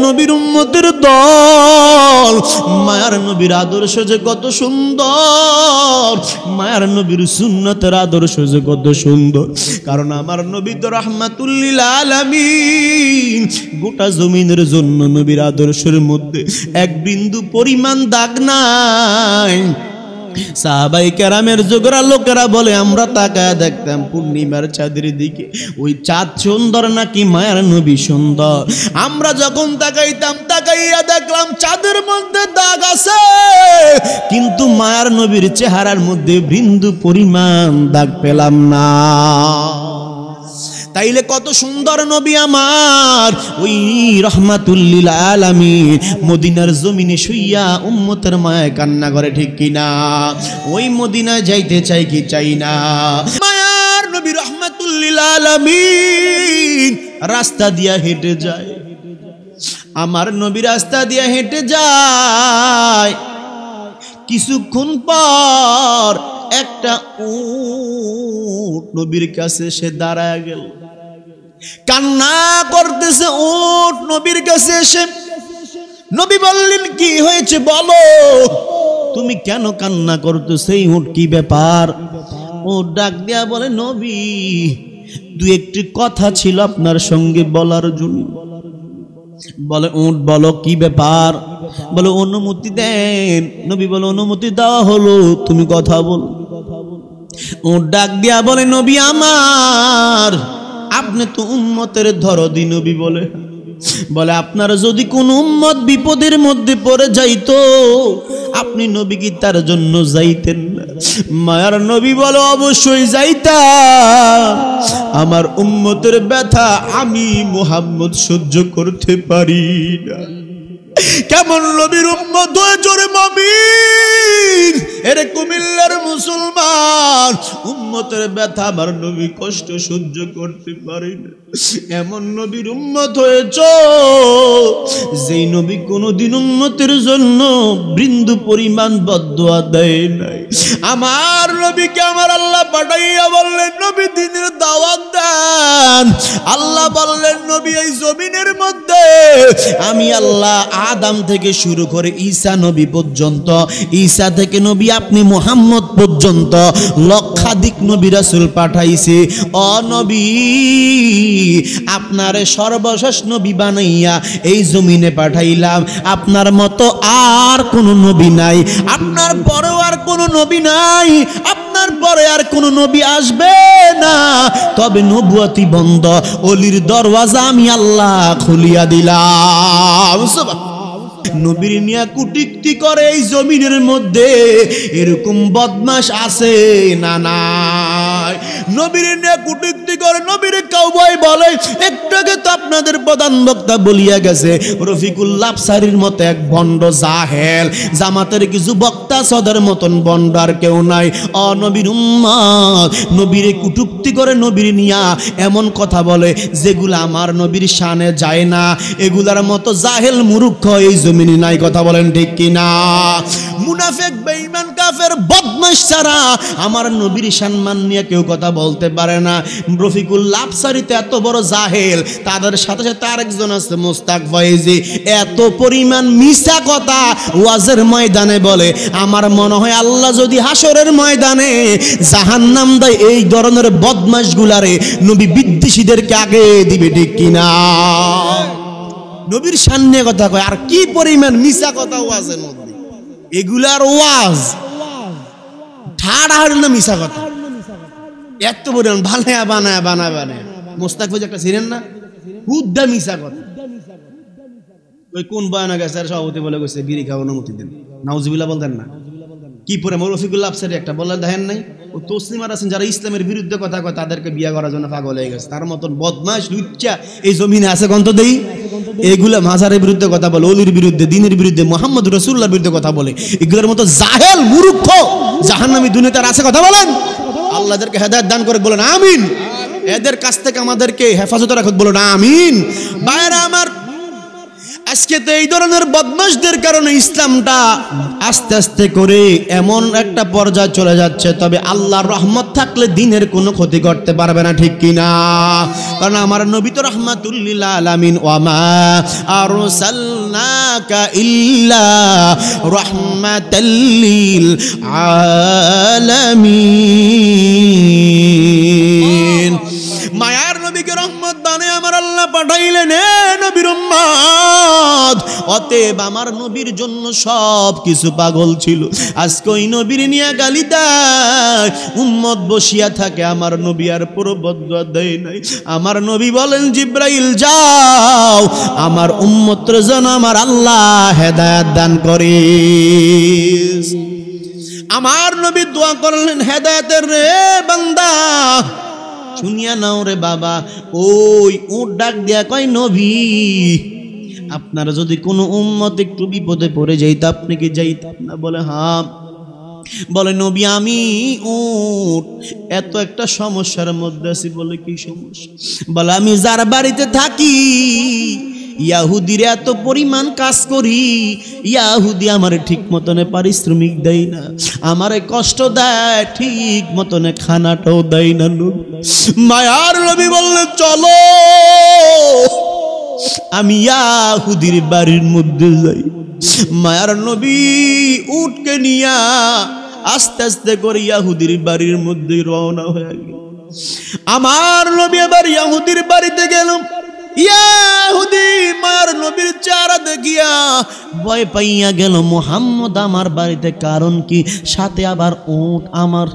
নবীর উম্মতের দল, মায়ার নবীর আদর্শ যে কত সুন্দর, মায়ার নবীর সুন্নতের আদর্শ যে কত সুন্দর। কারণ আমার নবী তো রাহমাতুল লিল আলামিন, গোটা জমিনের জন্য নবীর আদর্শের মধ্যে এক বিন্দু পরিমাণ দাগ নাই। সাহাবায়ে কেরামের যুগের লোকেরা বলে আমরা তাকায় দেখতাম পূর্ণিমার চাঁদের দিকে, ওই চাঁদ সুন্দর নাকি মায়ার নবী সুন্দর। আমরা যখন তাকাইতাম, তাকাইয়া দেখলাম চাঁদের মধ্যে দাগ আছে, কিন্তু মায়ার নবীর চেহারার মধ্যে বিন্দু পরিমাণ দাগ পেলাম না। তাইলে কত সুন্দর নবী আমার, ওই রাহমাতুল লিল আলামিন মদিনার জমিনে শুইয়া উম্মতের মায়ায় কান্না করে, ঠিক কিনা? ওই মদিনায় যাইতে চাই কি চাই না? মায়ার নবী রাহমাতুল লিল আলামিন রাস্তা দিয়া হেঁটে যায়, আমার নবী রাস্তা দিয়া হেঁটে যায়। কিছুক্ষণ পর একটা উট নবীর কাছে সে দাঁড়ায় গেল, কান্না করতেছে উট নবীর কাছে এসে। নবী বললেন কি হয়েছে বলো, তুমি কেন কান্না করতেছো? এই উট কি ব্যাপার? উট ডাক দিয়া বলে, নবী দু একটি কথা ছিল আপনার সঙ্গে বলার জন্য। বলে উট বলো কি ব্যাপার? বলে অনুমতি দেন। নবী বলে অনুমতি দেওয়া হলো, তুমি কথা বলো। উট ডাক দিয়া বলে, নবী আমার, আপনি তো উম্মতের দরদি নবী। বলে আপনার যদি কোন উম্মত বিপদের মধ্যে পড়ে যাইতো, আপনি নবী কি তার জন্য যাইতেন না? মায়ার নবী বলে অবশ্যই যাইতাম, আমার উম্মতের ব্যথা আমি মুহাম্মদ সহ্য করতে পারি না। কেমন নবীর উম্মত হয়ে জোরে মুমিন, এরে কুমিল্লার মুসলমান, উম্মতের ব্যথা আমার নবী কষ্ট সহ্য করতে পারে না। এমন নবীর উম্মত হয়েছ যেই নবী কোনদিন উম্মতের জন্য বিন্দু পরিমাণ বদদুয়া দেয় নাই। আমার নবীকে আমার আল্লাহ পাঠাইয়া বললেন, নবী দ্বীনের দাওয়াত দেন। আল্লাহ বললেন, নবী এই জমিনের মধ্যে আমি আল্লাহ আদম থেকে শুরু করে ঈসা নবী পর্যন্ত, ঈসা থেকে নবী আপনি মুহাম্মদ পর্যন্ত লক্ষাধিক নবী রাসূল পাঠাইছে। ও নবী, আপনারে সর্বশেষ নবী বানাইয়া এই জমিনে পাঠাইলাম। আপনার মতো আর কোন নবী নাই, আপনার পরেও আর কোন নবী নাই, আপনার পরে আর কোন নবী আসবে না। তবে নবুয়তি বন্ধ, ওলির দরওয়াজা আমি আল্লাহ খুলিয়া দিলাম। নবীর নিয়া কুটিক্তি করে এই জমিনের মধ্যে এরকম বদমাশ আছে না? নাই। নবীর নিয়া কুটিক্তি করে, নবীর কাউবয় বলে। একটু আগে তো আপনাদের প্রধান বক্তা বলিয়া গেছে, রফিকুল্লাহ আফসারীর মতো এক ভণ্ড জাহেল, জামাতের কিছু বক্তা সদের মতন ভণ্ড আর কেউ নাই। নবীর উম্মত নবীর কুটুক্তি করে, নবীর নিয়া এমন কথা বলে যেগুলা আমার নবীর শানে যায় না। এগুলার মতো জাহেল মূর্খ এই জমিনে নাই। কথা বলেন ঠিক কিনা? মুনাফিক বেঈমান কাফের বদমাশ ছাড়া আমার নবীর সম্মান নিয়ে কেউ কথা বলতে পারে না। রফিকুল্লাহ আফসারী তো এত বড় জাহেল, তাদের সাথে সাথে আরেকজন আছে মুস্তাক ফয়েজি, এত পরিমাণ মিছা কথা ওয়াজের ময়দানে বলে। আমার মনে হয় আল্লাহ যদি হাসরের ময়দানে জাহান্নাম দেয়, এই ধরনের বদমাশ গুলারে নবী বিদ্বেষীদেরকে আগে দিবে, ঠিক কিনা? নবীর সামনে কথা কয়, আর কি পরিমাণ মিছা কথা ওয়াজের মধ্যে। এগুলার ওয়াজ ঠাড়া হাড় না মিছা কথা, এত পরিমাণ বানায়া বানায়া বানায়া বানায়া। মোস্তাক ফৌজি একটা ছিলেন না, হুদ্দা মিছা কথা। ওই কোন বয়ানা গেছে আর সভাপতি বলে গেছে বিড়ি খাওয়ার অনুমতি দেন, নাউজুবিল্লাহ বলতেন না। কি পরে রফিকুল্লাহ আফসারী একটা বললেন, দেখেন নাই ও তসলিমার আছেন যারা ইসলামের বিরুদ্ধে কথা কয়, তাদেরকে বিয়ে করার জন্য পাগল হয়ে গেছে। তার মতন বদমাশ লুচ্চা এই জমিনে আছে গন্ত দেই। এগুলা মাজারের বিরুদ্ধে কথা বলে, অলির বিরুদ্ধে, দ্বীনের বিরুদ্ধে, মুহাম্মদ রাসূলুল্লাহর বিরুদ্ধে কথা বলে। এগুলোর মতো জাহেল মূর্খ জাহান্নামী দুনিয়াতে আছে। কথা বলেন, আল্লাহ এদেরকে হেদায়েত দান করে, বলেন আমিন। এদের কাছ থেকে আমাদেরকে হেফাজতে রাখুক, বলেন আমিন। ভাইরা আমার, আজকে তো এই ধরনের বদমাশদের কারণে ইসলামটা আস্তে আস্তে করে এমন একটা পর্যায়ে চলে যাচ্ছে। তবে আল্লাহর রহমত থাকলে দিনের কোনো ক্ষতি করতে পারবে না, ঠিক কিনা? কারণ আমার নবী তো রাহমাতুল লিল আলামিন, ওয়া মা আরসালনাকা ইল্লা রাহমাতাল লিল আলামিন। মায়ার নবীকে রহমত বানায় আমার আল্লাহ পাঠাইলেন নবীর উম্মত। অতএব আমার নবীর জন্য সব কিছু পাগল ছিল। আজকে ওই নবীর নিয়ে গালি দেয়, উম্মত বসিয়া থাকে। আমার নবী আর পুরো বদদুয়া দেয় নাই। আমার নবী বলেন, জিব্রাইল যাও, আমার উম্মতের জন্য আমার আল্লাহ হেদায়েত দান করিস। আমার নবী দোয়া করলেন হেদায়েতের, রে বান্দা শুনিয়া নাও রে বাবা। ওই উট ডাক দিয়া কয়, নবী আপনারা যদি কোনো উম্মত একটু বিপদে পড়ে যাইত, আপনি কি যাইতেন না? বলে হ্যাঁ। বলে নবী আমি উট এত একটা সমস্যার মধ্যে আছি। বলে কি সমস্যা? বলে আমি যার বাড়িতে থাকি ইয়াহুদিরা এত পরিমাণ কাজ করি, ইয়াহুদি আমার ঠিক মতনে পারিশ্রমিক দেয় না, আমারে কষ্ট দেয়, ঠিক মতনে খানাটাও দেয় না। মায়ার নবী বললেন চলো আমি ইয়াহুদির বাড়ির মধ্যে যাই। মায়ার নবী উটকে নিয়া আস্তে আস্তে করে ইয়াহুদির বাড়ির মধ্যে রওনা হয়ে গেল। আমার নবী এবার ইয়াহুদির বাড়িতে গেল। ইয়াহুদি মায়ার নবীর চেহারা দেখিয়া ভয় পাইয়া গেল, মুহাম্মদ আমার বাড়িতে, কারণ কি সাথে আবার উট আমার।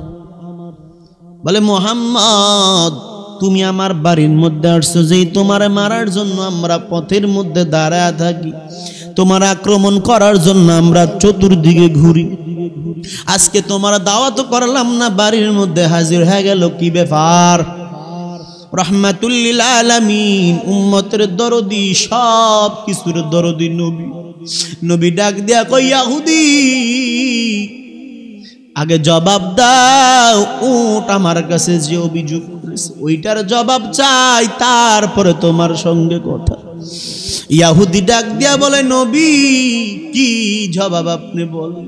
বলে মুহাম্মদ তুমি আমার বাড়ির মধ্যে আসছো যে তোমার মারার জন্য আমরা পথের মধ্যে দাঁড়ায় থাকি, তোমার আক্রমণ করার জন্য আমরা চতুর্দিকে ঘুরি। আজকে তোমার দাওয়াত করলাম না, বাড়ির মধ্যে হাজির হয়ে গেল, কি ব্যাপার? রহমাতুল লিল আলামিন, উম্মতের দরদি, সব কিছুর দরদি নবী। নবী ডাক দিয়া কই, ইয়াহুদি আগে জবাব দাও, উট আমার কাছে যে অভিযোগ করেছে ওইটার জবাব চাই, তারপরে তোমার সঙ্গে কথা। ইয়াহুদি ডাক দিয়া বলে, নবী কি জবাব আপনি বলেন?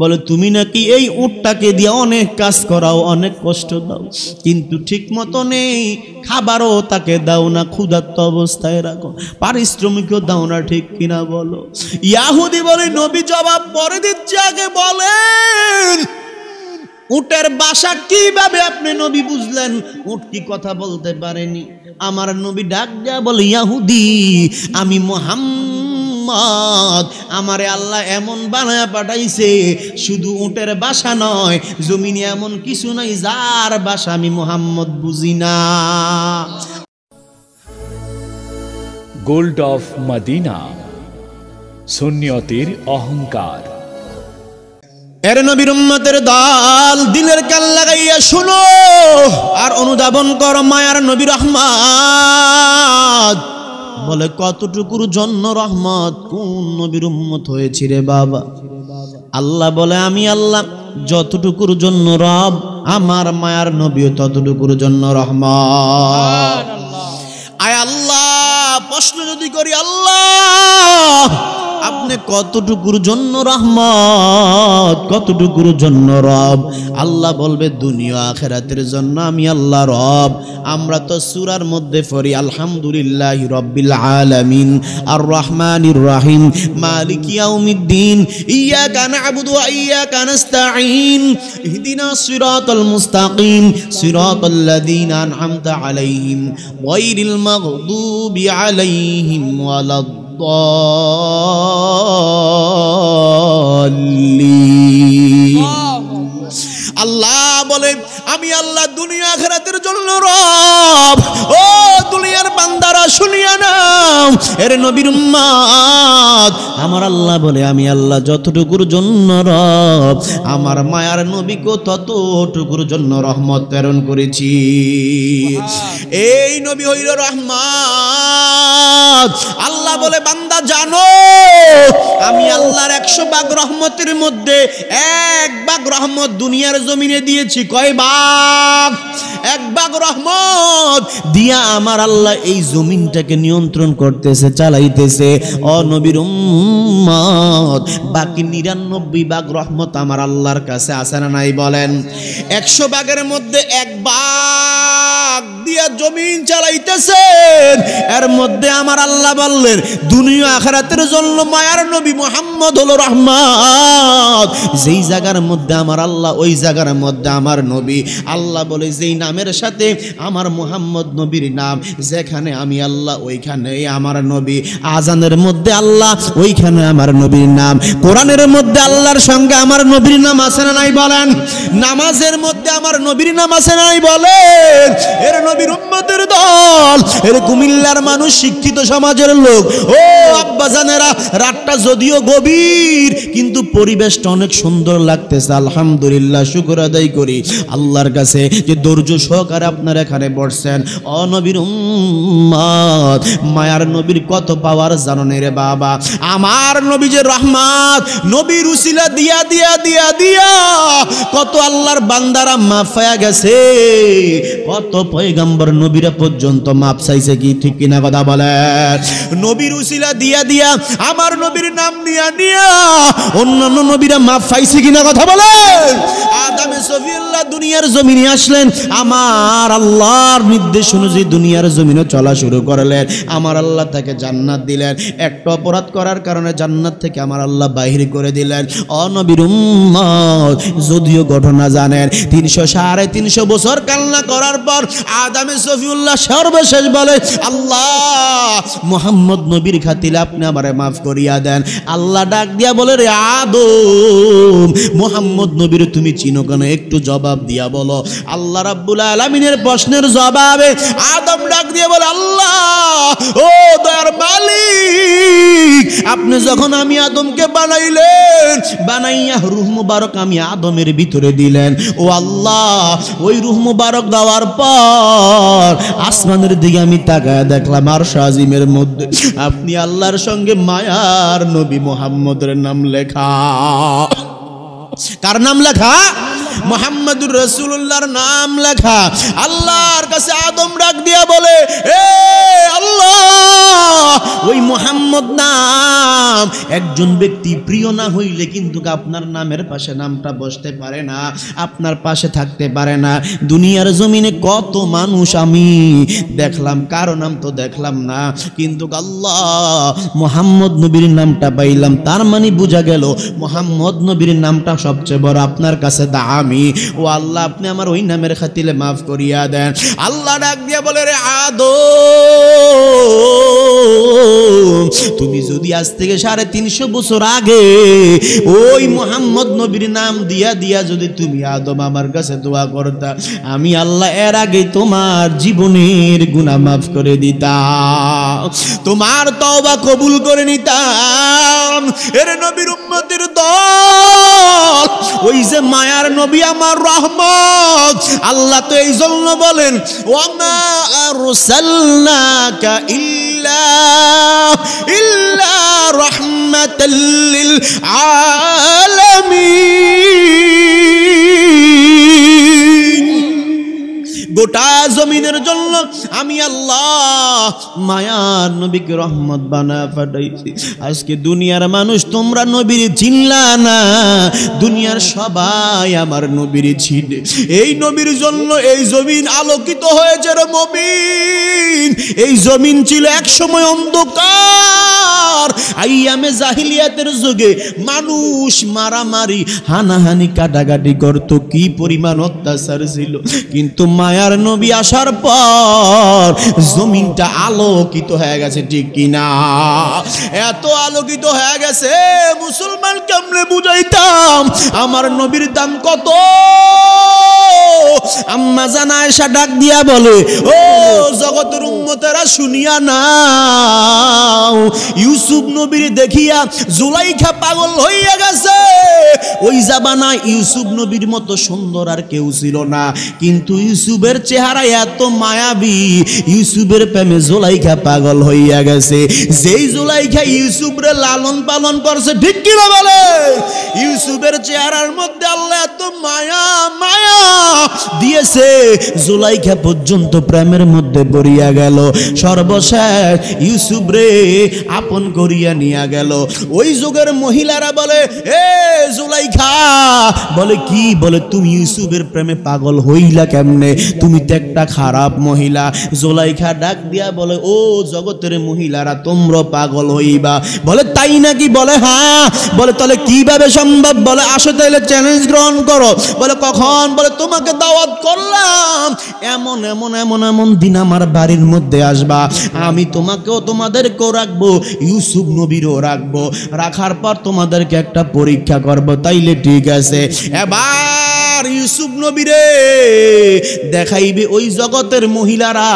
বলে তুমি নাকি এই উটটাকে দিয়ে অনেক কাজ করাও, অনেক কষ্ট দাও, কিন্তু ঠিক মতো নেই, খাবারও তাকে দাও না, ক্ষুধার্ত অবস্থায় রাখো, পারিশ্রমিকও দাও না, ঠিক কিনা বলো? ইয়াহুদি বলে, নবী জবাব পরে দিচ্ছে, আগে বলেন উটের ভাষা কিভাবে আপনি নবী বুঝলেন? উট কি কথা বলতে পারেনি? আমার নবী ডাক দেয়া বলে, ইয়াহুদি আমি মুহাম্মদ, আমারে আল্লাহ এমন বানায়া পাঠাইছে, শুধু উটের ভাষা নয়, জমিনে এমন কিছু নাই যার ভাষা আমি মুহাম্মদ বুঝি না। গোল্ড অফ মদিনা, সুন্নিয়তের অহংকার। এর নবীর উম্মতের দল, দিলের কান লাগাইয়া শুনো আর অনুধাবন কর। মায়ার নবী রহমত বলে, কতটুকুর জন্য রহমত? কোন নবীর উম্মত হয়েছি রে বাবা? আল্লাহ বলে, আমি আল্লাহ যতটুকুর জন্য রব, আমার মায়ার নবীও ততটুকুর জন্য রহমত। আয় আল্লাহ, প্রশ্ন যদি করি, আল্লাহ আপনি কতটুকুর জন্য রহমত, কতটুকুর জন্য রব? আল্লাহ বলবে, দুনিয়া আখিরাতের জন্য আমি আল্লাহ রব। আমরা তো সূরার মধ্যে পড়ি, আলহামদুলিল্লাহি রাব্বিল আলামিন, আর রহমানির রহিম, মালিক ইয়াউমিদ্দিন, ইয়্যাকা না'বুদু ওয়া ইয়্যাকা নাস্তাঈন, ইহদিনাস সিরাতাল মুস্তাকিম, সিরাতাল লাযীনা আন'আমতা আলাইহিম গায়রিল মাগদুবি আলাইহিম ওয়ালাদ আল্লাহ বলে, আমি আল্লাহ দুনিয়া আখিরাতের জন্য রব। ও দুনিয়ার বান্দারা শুনিয়া নাও, এর নবীর উম্মত, আমার আল্লাহ বলে, আমি আল্লাহ যতটুকুর জন্য রব, আমার মায়ার নবীকে ততটুকুর জন্য রহমত প্রেরণ করেছি। এই নবী হইল রহমত। আল্লাহ বলে, বান্দা জানো আমি আল্লাহর 100 ভাগ রহমতের মধ্যে 1 ভাগ রহমত দুনিয়ার জমিনে দিয়েছি। কয় ভাগ? 1 ভাগ রহমত দিয়া আমার আল্লাহ এই জমিনটাকে নিয়ন্ত্রণ করতে করতেছে, চালাইতেছে। ও নবীর উম্মত, বাকি 99 ভাগ রহমত আমার আল্লাহর কাছে আছে না নাই বলেন? 100 ভাগের মধ্যে 1 ভাগ দিয়া জমিন চালাইতেছেন। এর মধ্যে আমার আল্লাহ বললেন দুনিয়া আখিরাতের জন্য মায়ার নবী মুহাম্মদ হলো রহমত। যেই জায়গার মধ্যে আমার আল্লাহ, ওই জায়গার মধ্যে আমার নবী। আল্লাহ বলে যেই নামের সাথে আমার মুহাম্মদ নবীর নাম, যেখানে আমি আল্লাহ ওইখানে আমার নবী। আজানের মধ্যে আল্লাহ, ওইখানে আমার নবীর নাম। কোরআনের মধ্যে আল্লাহর সঙ্গে আমার নবীর নাম আছে না নাই বলেন? নামাজের মধ্যে আমার নবীর নাম আছে না নাই বলেন? এর নবীর উম্মতের দল, এর কুমিল্লার মানুষ, শিক্ষিত সমাজের লোক। ও আব্বাজানেরা, রাতটা যদিও গভীর কিন্তু পরিবেশটা অনেক সুন্দর লাগতেছে। আলহামদুলিল্লাহ, শুকর আদায় করি আল্লাহর কাছে যে ধৈর্য সহকারে আপনারা এখানে বসছেন। ও নবীর উম্মত, মায়ার নবীর কত পাওয়ার জানো রে বাবা? আমার নবী যে রহমত, নবীর উসিলা দিয়া দিয়া দিয়া দিয়া কত আল্লাহর বান্দারা মাফ হয়ে গেছে, কত পয়গম্বর নবীরা পর্যন্ত মাপ চাইছে। কি ঠিক কিনা কথা বলে? নবীর উসিলা দিয়া দিয়া, আমার নবীর নাম নিয়া নিয়া অন্যান্য নবীরা মাপ পাইছে কিনা কথা বলে? আদমে সফিউল্লাহ দুনিয়ার জমিনে আসলেন, আমার আল্লাহর নির্দেশ অনুযায়ী দুনিয়ার জমিনে চলা শুরু করলেন। আমার আল্লাহ তাকে জান্নাত দিলেন। একটা অপরাধ করার কারণে জান্নাত থেকে আমার আল্লাহ বাহির করে দিলেন। ও নবীর উম্মত, যদিও ঘটনা জানেন, 300-350 বছর কান্না করার পর আদমে সফিউল্লাহ সর্বশেষ বলে, আল্লাহ মুহাম্মদ নবীর খাতিরে আপনি আমারে মাফ করিয়া দেন। আল্লাহ ডাক দিয়া বলে, রে আদম, মুহাম্মদ নবীর তুমি চিনো কেন? একটু জবাব দিয়া বলো। আল্লাহ রাব্বুল আলামিনের প্রশ্নের জবাবে আদম ডাক দিয়ে বলে, আল্লাহ ও দয়ার মালিক, আপনি যখন আমি আদমকে বানাইলেন, বানাইয়া রূহ মুবারক আমি আদমের ভিতরে দিলেন। ও আল্লাহ, ওই রূহ মুবারক দেওয়ার পর আসমানের দিকে আমি তাকায় দেখলাম আরশ আজিমের মধ্যে আপনি আল্লাহর সঙ্গে মায়ার নবী মুহাম্মদের নাম লেখা। কার নাম লেখা? মুহাম্মদুর রাসূলুল্লাহর নাম লেখা। আল্লাহর কাছে আদম ডাক দিয়া বলে, এ আল্লাহ, ওই মুহাম্মদ নাম একজন ব্যক্তি প্রিয় না হইলে কিন্তু আপনার নামের পাশে নামটা বসতে পারে না, আপনার পাশে থাকতে পারে না। দুনিয়ার জমিনে কত মানুষ আমি দেখলাম, কারো নাম তো দেখলাম না, কিন্তু আল্লাহ মুহাম্মদ নবীর নামটা পাইলাম। তার মানে বোঝা গেল মুহাম্মদ নবীর নামটা সবচেয়ে বড় আপনার কাছে দামি। ও আল্লাহ, আপনি আমার ওই নামের খাতিরে মাফ করিয়া দেন। আল্লাহ ডাক দিয়া বলে, রে আদম, তুমি যদি আজ থেকে 350 বছর আগে ওই মুহাম্মদ নবীর নাম দিয়া দিয়া যদি তুমি আদম আমার কাছে দোয়া করতা, আমি আল্লাহ এর আগে তোমার জীবনের গুনাহ মাফ করে দিতাম, তোমার তওবা কবুল করে নিতাম। এর নবীর উম্মতের দল, ওই যে মায়ার নবী আমার রহমত, আল্লাহ তো এই জন্য বলেন, ওয়ামা আরসালনাকা ইল্লা রাহমাতাল লিল আলামিন। গোটা জমিনের জন্য আমি আল্লাহ মায়ার নবীকে রহমত বানায় পাঠাইছি। আজকে দুনিয়ার মানুষ তোমরা নবীর চিনলা না, দুনিয়ার সবাই আমার নবীর চিনে। এই নবীর জন্য এই জমিন আলোকিত হয়েছে রে মুমিন। এই জমিন ছিল এক সময় অন্ধকার। আইয়ামে জাহিলিয়াতের যুগে মানুষ মারামারি, হানাহানি, কাটাকাটি করত, কি পরিমাণ অত্যাচার ছিল। কিন্তু মায়ার নবী আসার পর জমিনটা আলোকিত হয়ে গেছে, ঠিক কিনা? এত আলোকিত হয়ে গেছে, মুসলমান কেমনে বুঝাইতাম আমার নবীর দাম কত? আম্মা জান আয়েশা ডাক দিয়া বলে, ও জগতের উম্মতেরা শুনিয়া নাও, ইউসুফ নবীর দেখিয়া জুলাইখা পাগল হইয়া গেছে। ওই জামানায় ইউসুফ নবীর মতো সুন্দর আর কেউ ছিল না, কিন্তু ইউসুফের চেহারা এত মায়াবী, ইউসুফের প্রেমে জুলাইখা পাগল হইয়া গেছে। যেই জুলাইখা ইউসুফরে লালন পালন করছে, ঠিক কিনা বলে? ইউসুফের চেহারার মধ্যে আল্লাহ এত মায়া মায়া দিয়েছে, জুলাইখা পর্যন্ত প্রেমের মধ্যে পড়িয়া গেল। সর্বশেষ ইউসুফ রে আপন করিয়া নিয়া গেল। ওই যুগের মহিলারা বলে, এ জুলাইখা, বলে কি, বলে তুমি ইউসুফের প্রেমে পাগল হইলা কেমনে? তুমি তো একটা খারাপ মহিলা। জুলাইখা ডাক দিয়া বলে, ও জগতের মহিলারা, তোমরা পাগল হইবা? বলে তাই নাকি? বলে হ্যাঁ। বলে তাহলে কিভাবে সম্ভব? বলে আসো তাইলে চ্যালেঞ্জ গ্রহণ করো। বলে কখন? বলে তোমাকে দাওয়াত করলাম, এমন এমন এমন এমন দিন আমার বাড়ির মধ্যে আসবা, আমি তোমাকেও তোমাদেরকেও রাখবো, ইউসুফ নবীরও রাখবো, রাখার পর তোমাদেরকে একটা পরীক্ষা করব। তাইলে ঠিক আছে। এবার ইউসুফ নবীরে দেখাইবে ওই জগতের মহিলারা।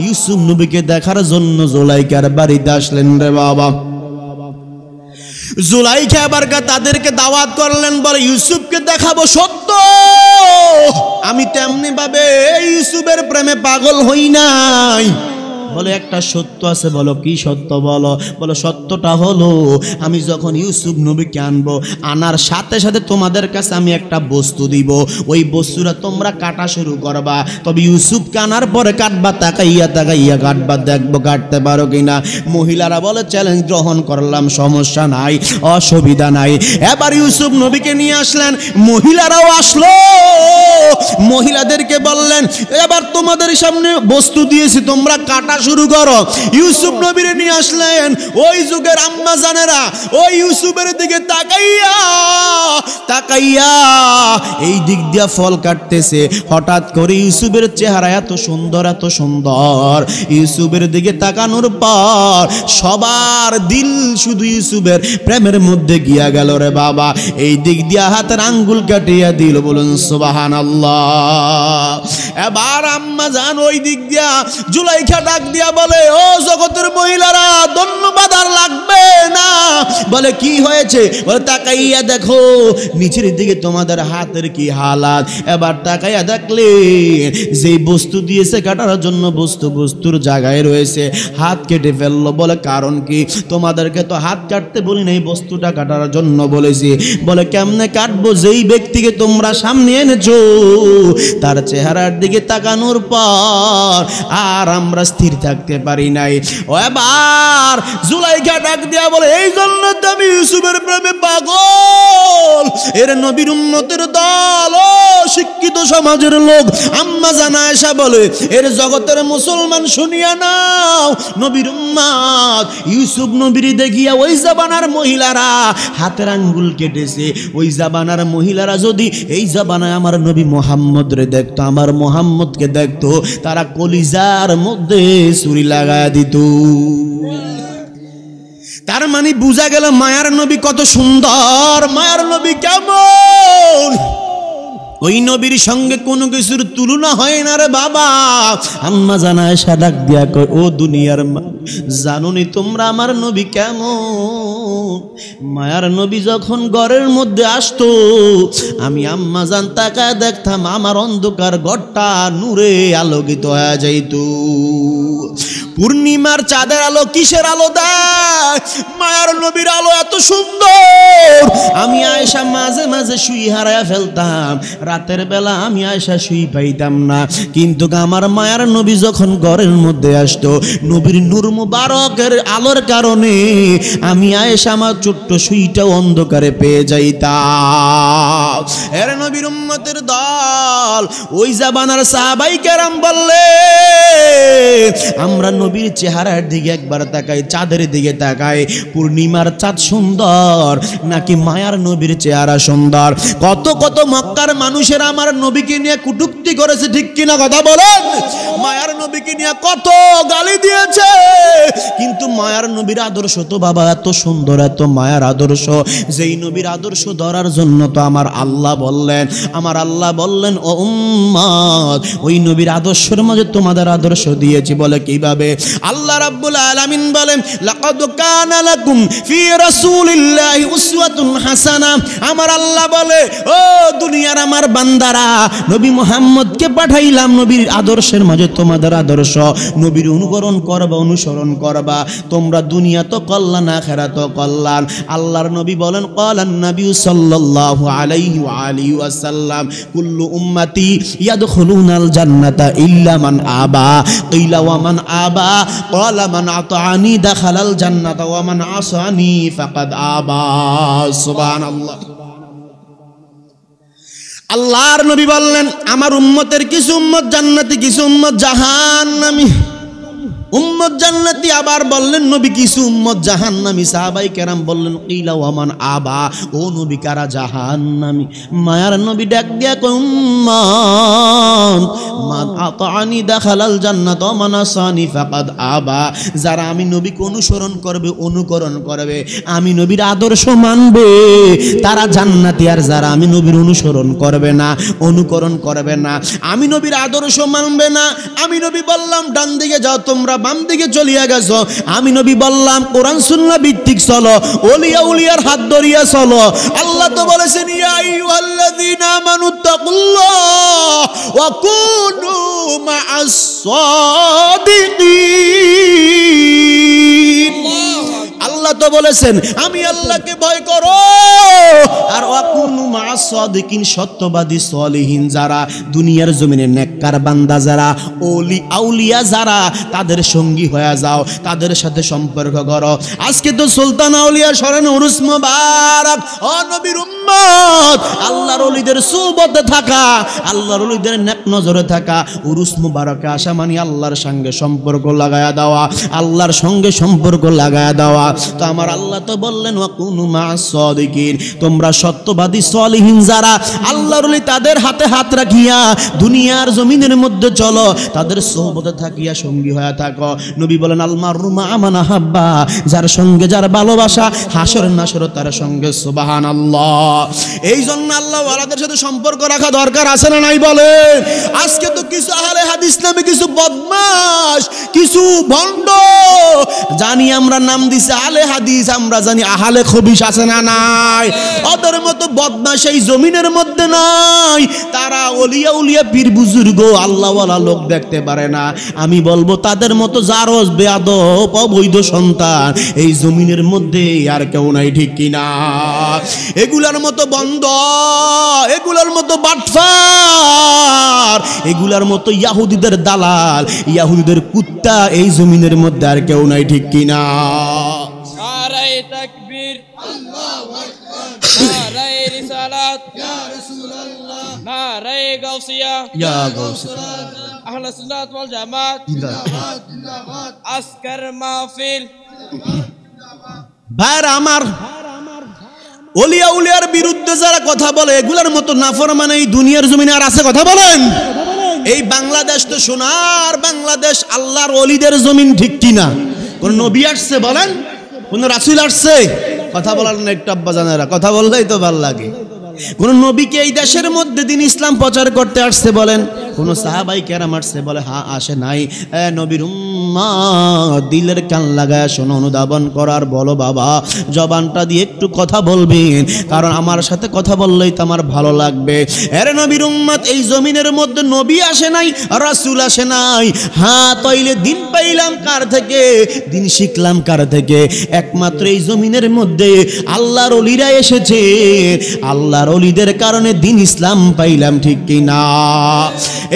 ইউসুফ নবীকে দেখার জন্য জুলাইখার বাড়িতে আসলেন রে বাবা। জুলাইখা আবার তাদেরকে দাওয়াত করলেন, বলে ইউসুফকে দেখাবো সত্য। আমি তেমনি ভাবে ইউসুফের প্রেমে পাগল হই নাই। বলে একটা সত্য আছে। বলো কি সত্য? বলো। বলো সত্যটা হলো, আমি যখন ইউসুফ নবীকে আনবো, আনার সাথে সাথে তোমাদের কাছে আমি একটা বস্তু দিব, ওই বস্তুটা তোমরা কাটা শুরু করবা। তবে ইউসুফকে আনার পরে কাটবা, তাকাইয়া তাকাইয়া কাটবা, দেখবো কাটতে পারো কিনা। মহিলারা বলে চ্যালেঞ্জ গ্রহণ করলাম, সমস্যা নাই, অসুবিধা নাই। এবার ইউসুফ নবীকে নিয়ে আসলেন, মহিলারাও আসলো। মহিলাদেরকে বললেন, এবার তোমাদের সামনে বস্তু দিয়েছি, তোমরা কাটা শুরু করো। ইউসুফ নবীরে নিয়ে আসলেন। ওই যুগের আম্মা জানেরা ওই ইউসুফের দিকে তাকাইয়া তাকাইয়া এই দিক দিয়া ফল কাটতেছে। হঠাৎ করে ইউসুফের চেহারা এত সুন্দর, এত সুন্দর। ইউসুফের দিকে তাকানোর পর সবার দিল শুধু ইউসুফের প্রেমের মধ্যে গিয়া গেল রে বাবা। এই দিক দিয়া হাতের আঙ্গুল কাটিয়া দিল। বলুন সুবহানাল্লাহ। এবার আম্মা জান ওই দিক দিয়া জুলাইখা ডাক দিয়া বলে, ও জগতের মহিলারা, ধন্যবাদ আর লাগবে না। বলে কি হয়েছে? বলে তাকাইয়া দেখো নিচের দিকে তোমাদের হাতের কি হালাত। এবার তাকাইয়া দেখলে যে বস্তু দিয়েছে কাটার জন্য, বস্তুর জায়গায় রয়েছে, হাত কেটে ফেললো। বলে কারণ কি? তোমাদেরকে তো হাত কাটতে বলি নাই, বস্তুটা কাটার জন্য বলেছি। বলে কেমনে কাটবো? যেই ব্যক্তিকে তোমরা সামনে এনেছো তার চেহারার দিকে তাকানোর পর আর আমরা স্থির থাকতে পারি নাই। ও এবার জুলাইখা ডাক দিয়া বলে, এই জন্য তো আমি ইউসুফের প্রেমে পাগল। এর নবীর উম্মতের দল, ও শিক্ষিত সমাজের লোক, আম্মা জান আয়েশা বলে, এর জগতের মুসলমান শুনিয়া নাও, নবীর উম্মত ইউসুফ নবীর দেখিয়া ওই জামানার মহিলারা হাতের আঙ্গুল কেটেছে। ওই জামানার মহিলারা যদি এই জামানায় আমার নবী মুহাম্মদ রে দেখতো, আমার মুহাম্মদকে দেখতো, তারা কলিজার মধ্যে ছুরি লাগায় দিত। তার মানে বুঝা গেল মায়ার নবী কত সুন্দর, মায়ার নবী কেমন। ওই নবীর সঙ্গে কোনো কিছুর তুলনা হয় না রে বাবা। আম্মা জান আয়েশা ডাক দিয়া কয়, ও দুনিয়ার জানুনি তোমরা আমার নবী কেমন? মায়ার নবী যখন ঘরের মধ্যে আসতো, আমি আম্মা জান তাকায় দেখতাম আমার অন্ধকার ঘরটা নূরে আলোকিত হয়ে যাইত। পূর্ণিমার চাঁদের আলো কিসের আলো দেয়? মায়ার নবীর আলো এত সুন্দর। আমি আয়েশা মাঝে মাঝে শুই হারায়া ফেলতাম, রাতের বেলা আমি আয়েশা শুই পাইতাম না। কিন্তু আমার মায়ার নবী যখন ঘরের মধ্যে আসতো, নবীর নূর মুবারকের আলোর কারণে আমি আয়েশা আমার ছোট্ট শুইটাও অন্ধকারে পেয়ে যাইতাম। এর নবীর উম্মতের দল, ওই জামানার সাহাবায়ে কেরাম বললে, আমরা নবীর চেহারার দিকে একবার তাকাই, চাঁদের দিকে তাকাই, পূর্ণিমার চাঁদ সুন্দর নাকি মায়ার নবীর চেহারা সুন্দর? কত কত মক্কার মানুষেরা আমার নবীকে নিয়ে কটূক্তি করেছে, ঠিক কিনা কথা বলেন? মায়ার নবীকে নিয়ে কত গালি দিয়েছে, কিন্তু মায়ার নবীর আদর্শ তো বাবা এত সুন্দর, এত মায়ার আদর্শ, যেই নবীর আদর্শ ধরার জন্য তো আমার আল্লাহ বললেন, ও উম্মত, ওই নবীর আদর্শের মাঝে তোমাদের আদর্শ দিয়েছি। বলে কিভাবে? আল্লাহ রাব্বুল আলামিন বলেন, লাকাদ কানা লাকুম ফি রাসূলিল্লাহি উসওয়াতুন হাসানা। আমার আল্লাহ বলে, ও দুনিয়ার আমার বান্দারা, নবী মুহাম্মদকে পাঠাইলাম নবীর আদর্শের মাঝে তোমাদের আদর্শ, নবীর অনুকরণ করবা, অনুসরণ করবা, তোমরা দুনিয়া তো কল্যাণ, আখিরাত তো কল্যাণ। আল্লাহর নবী বলেন, ক্বালান নবী সাল্লাল্লাহু আলাইহি ওয়া আলিহি ওয়াসাল্লাম, কুল্লু উম্মতি ইয়াদখুলুনাল জান্নাতা ইল্লা মান আবা। কিলা ওয়া মান আবা? ক্বালা মান আতাআনি দাখালাল জান্নাতা ওয়া মান আসানি ফাকাদ আবা। সুবহানাল্লাহ। আল্লাহর নবী বললেন, আমার উম্মতের কিছু উম্মত জান্নাতি, কিছু উম্মত জাহান্নামী। উম্মত জান্নাতি, আবার বললেন নবী কিছু উম্মত জাহান্নামী। সাহাবায়ে কেরাম বললেন, কিলা ওয়া মান আবা? ও নবী, কারা জাহান্নামী? মায়ার নবী ডাক দিয়া কয়, উম্মত মান আতাআনি দাখালাল জান্নাত ওয়া মান আসানি ফাকাদ আবা। যারা আমি নবীকে অনুসরণ করবে, অনুকরণ করবে, আমি নবীর আদর্শ মানবে, তারা জান্নাতি। আর যারা আমি নবীর অনুসরণ করবে না, অনুকরণ করবে না, আমি নবীর আদর্শ মানবে না, আমি নবী বললাম ডান দিকে যাও, তোমরা বাম দিকে চলিয়া গেছো, আমি নবী বললাম কোরআন সুন্নাহ ভিত্তিক চলো, ওলিয়া উলিয়ার হাত ধরিয়া চলো। আল্লাহ তো বলেছেন, ইয়া আইয়ুহাল্লাযীনা আমানুত্তাকুল্লাহ ওয়া কুনু মা'আস সাদিকিন। আল্লাহ তো বলেছেন, আমি আল্লাহকে ভয় করো, আর ওয়া কুনু মা'আস সাদিকিন, সত্যবাদী সলিহিন যারা, দুনিয়ার জমিনে নেককার বান্দা যারা, ওলি আউলিয়া যারা, তাদের সঙ্গী হয়ে যাও, তাদের সাথে সম্পর্ক করো। আজকে তো সুলতান আউলিয়া শরণ উরুস মুবারক। ও নবীর উম্মত, আল্লাহর ওলিদের সুহবতে থাকা, আল্লাহর ওলিদের নেক নজরে থাকা, উরুস মুবারকে আসা মানে আল্লাহর সঙ্গে সম্পর্ক লাগায়া দেওয়া, আল্লাহর সঙ্গে সম্পর্ক লাগায়া দেওয়া। তো আমার আল্লাহ তো বললেন, ওয়া কুনু মা'আস সাদিকিন, তোমরা সত্যবাদী সলিহিন যারা, আল্লাহর ওলি, তাদের হাতে হাত রাখিয়া দুনিয়ার জমিনের মধ্যে চলো, তাদের সুহবতে থাকিয়া সঙ্গী হয়ে থাকো। নবী বলেন, আল মারু মা মান আহাব্বা, যার সঙ্গে যার ভালোবাসা, হাসর নাসর তার সঙ্গে। সুবহানাল্লাহ। এই জন্য আল্লাহ ওয়ালাদের সাথে সম্পর্ক রাখা দরকার আছে না নাই বলেন? আজকে তো কিছু আহলে হাদিস নামে কিছু বদমাশ, কিছু ভণ্ড, জানি আমরা নাম দিছে আহলে হাদিস, আমরা জানি আহলে খবিশ আছে না নাই? ওদের মতো বদমাশ এই জমিনের মধ্যে নাই। তারা ওলিয়া উলিয়া পীর বুজুর্গ আল্লাহওয়ালা লোক দেখতে পারে না। আমি বলবো তাদের মতো জারজ, বেয়াদব, অবৈধ সন্তান এই জমিনের মধ্যে আর কেউ নাই, ঠিক কিনা? এগুলার মতো বন্ধ, এগুলার মতো বাটফার, এগুলার মতো ইয়াহুদিদের দালাল, ইয়াহুদিদের কুত্তা এই জমিনের মধ্যে আর কেউ নাই, ঠিক কিনা? নারায়ে তাকবীর, আল্লাহু আকবার, নারায়ে রিসালাত, ইয়া রাসূলুল্লাহ, নারায়ে গাউসিয়া, ইয়া গাউসিয়া, আহলে সুন্নাত ওয়াল জামাত জিন্দাবাদ, জিন্দাবাদ, আজকের মাহফিল। ভাইরা আমার, ওলিয়া উলিয়ার বিরুদ্ধে যারা কথা বলে, এগুলার মতো নাফরমান এই দুনিয়ার জমিনে আর আছে? কথা বলেন। এই বাংলাদেশ তো সোনার বাংলাদেশ, আল্লাহর ওলিদের জমিন, ঠিক কিনা? কোন নবী আসছে বলেন? কোন রাসূল আসছে? কথা বলার না একটু আব্বা জানেরা, কথা বললেই তো ভালো লাগে। কোন নবীকে এই দেশের মধ্যে দিন ইসলাম প্রচার করতে আসছে বলেন? কোন সাহাবায়ে কেরাম আসছে? বলে হ্যাঁ, আসে নাই। নবীর উম্মত, দিলের কান লাগায় শোনো, অনুধাবন করার বলো বাবা, জবানটা দিয়ে একটু কথা বলবেন, কারণ আমার সাথে কথা বললেই তো আমার ভালো লাগবে। আরে নবীর উম্মত, এই জমিনের মধ্যে নবী আসে নাই, রাসূল আসে নাই। হ্যাঁ, তাইলে দিন পাইলাম কার থেকে? দিন শিখলাম কার থেকে? একমাত্র এই জমিনের মধ্যে আল্লাহর ওলিরা এসেছে, আল্লাহর ওলিদের কারণে দিন ইসলাম পাইলাম, ঠিক কিনা?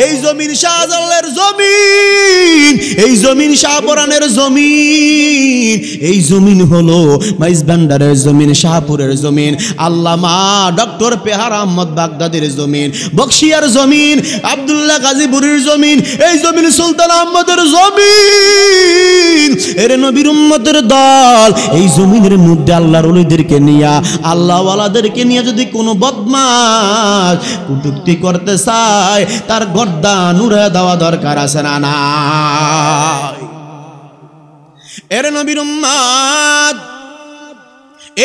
এই জমিন শাহজালালের জমিন, এই জমিন শাহপরানের জমিন, এই জমিন হলো মাইজ ভান্ডারের জমিন, শাহপুরের জমিন, আল্লামা ডক্টর পেহার আহমদ বাগদাদির জমিন, বক্সিয়ার জমিন, আব্দুল্লাহ গাজীপুরের জমিন, এই জমিন সুলতান আহমদের জমিন। এর নবীর উম্মতের দল, এই জমিনের মধ্যে আল্লাহর ওলিদেরকে নিয়া, আল্লাহওয়ালাদেরকে নিয়ে যদি কোনো বদমাশ কটূক্তি করতে চায়, তার গর্দান উড়ে দেওয়া দরকার আছে না নাই? এর নবীর উম্মত,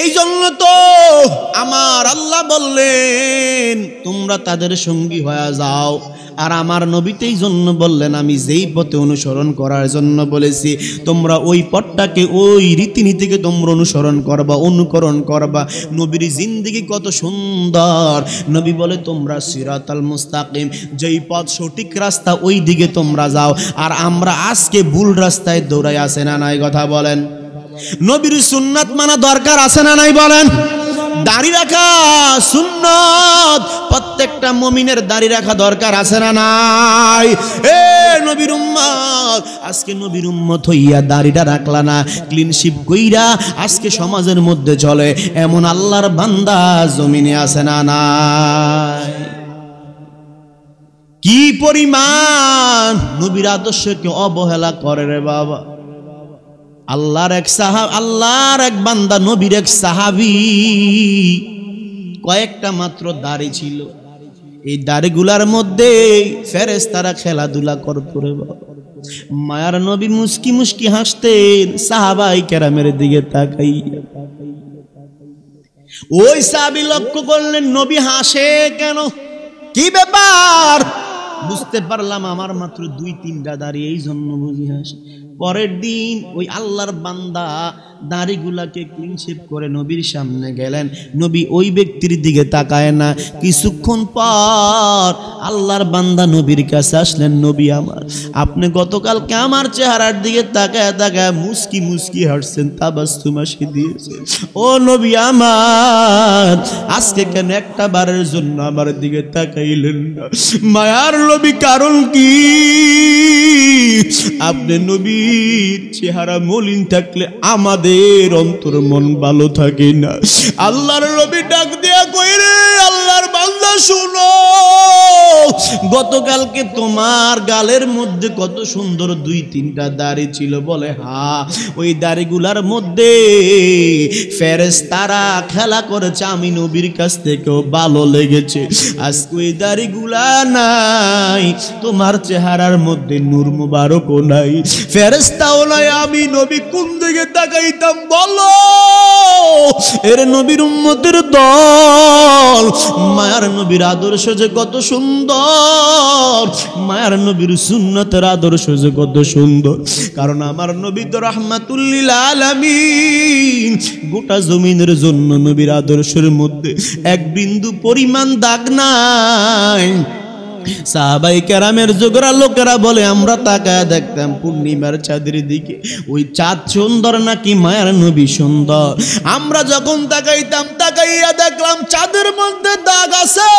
এই জন্য তো আমার আল্লাহ বললেন, তোমরা তাদের সঙ্গী হয়ে যাও। আর আমার নবীতেই জন্য বললেন আমি যেই পথে অনুসরণ করার জন্য বলেছি তোমরা ওই পথটাকে ওই রীতিনীতিকে তোমরা অনুসরণ করবা, অনুকরণ করবা। নবীর জিন্দেগি কত সুন্দর। নবী বলে তোমরা সিরাতাল মুস্তাকিম, যেই পথ সঠিক রাস্তা ওই দিকে তোমরা যাও। আর আমরা আজকে ভুল রাস্তায় দৌড়াই, আছে না নাই? কথা বলেন। নবীর সুন্নাত মানা দরকার আছে না নাই? বলেন। দাড়ি রাখা সুন্নাত, প্রত্যেকটা মুমিনের দাড়ি রাখা দরকার আছে না নাই? এ নবীর উম্মত, আজকে নবীর উম্মত হইয়া দাড়িটা রাখলা না, ক্লিন শিপ কইরা আজকে সমাজের মধ্যে চলে এমন আল্লাহর বান্দা জমিনে আছে না নাই? কি পরিমাণ নবীর আদর্শকে অবহেলা করে রে বাবা। আল্লাহর এক বান্দা, নবীর এক সাহাবী, কয়েকটা মাত্র দাড়ি ছিল। এই দাড়িগুলার মধ্যে ফেরেশতারা খেলাধুলা করত রে বাবা। মায়ার নবী মুস্কি মুস্কি হাসতেন, সাহাবাই কেরামের দিকে তাকাইয়া। ওই সাহাবী লক্ষ্য করলেন নবী হাসে কেন, কি ব্যাপার? বুঝতে পারলাম আমার মাত্র 2-3টা দাড়ি, এই জন্য বুঝি হাসে। পরের দিন ওই আল্লাহর বান্দা দাড়িগুলাকে ক্লিন শেভ করে নবীর সামনে গেলেন। নবী ওই ব্যক্তির দিকে তাকায় না। কিছুক্ষণ পর আল্লাহর বান্দা নবীর কাছে আসলেন, নবী আমার, আপনি গতকালকে আমার চেহারার দিকে তাকায় তাকায় মুস্কি মুস্কি হাসছেন, তাবাসসুম হাসি দিয়েছেন। ও নবী আমার, আজকে কেন একটা বারের জন্য আমার দিকে তাকাইলেন না? মায়ার নবী, কারণ কি? আপনি নবীর চেহারা মলিন থাকলে আমাদের অন্তর মন ভালো থাকে না। আল্লাহর নবী ডাক দিয়া কই, রে আল্লাহর বান্দা শুনো, গতকালকে তোমার গালের মধ্যে কত সুন্দর 2-3টা দাড়ি ছিল। বলে হ্যাঁ, ওই দাড়িগুলার মধ্যে ফেরেশতারা খেলা করেছে, আমি নবীর কাছ থেকেও ভালো লেগেছে। আজকে ওই দাড়িগুলা নাই, তোমার চেহারার মধ্যে নূর মুবারকও নাই, ফেরেশতাও নাই, আমি নবী কোন দিকে তাকাইতাম বলো? এর নবীর উম্মতের দল, মায়ার নবীর আদর্শ যে কত সুন্দর, মায়ার নবীর সুন্নতের আদর্শ যে কত সুন্দর। কারণ আমার নবী তো রাহমাতুল লিল আলামিন, গোটা জমিনের জন্য নবীর আদর্শের মধ্যে এক বিন্দু পরিমাণ দাগ নাই। সাহাবাই কেরামের যুগরা লোকেরা বলে আমরা তাকায় দেখতাম পূর্ণিমার চাঁদের দিকে, ওই চাঁদ সুন্দর নাকি মায়ার নবী সুন্দর? আমরা যখন তাকাইতাম, তাকাইয়া দেখলাম চাঁদের মধ্যে দাগ আছে,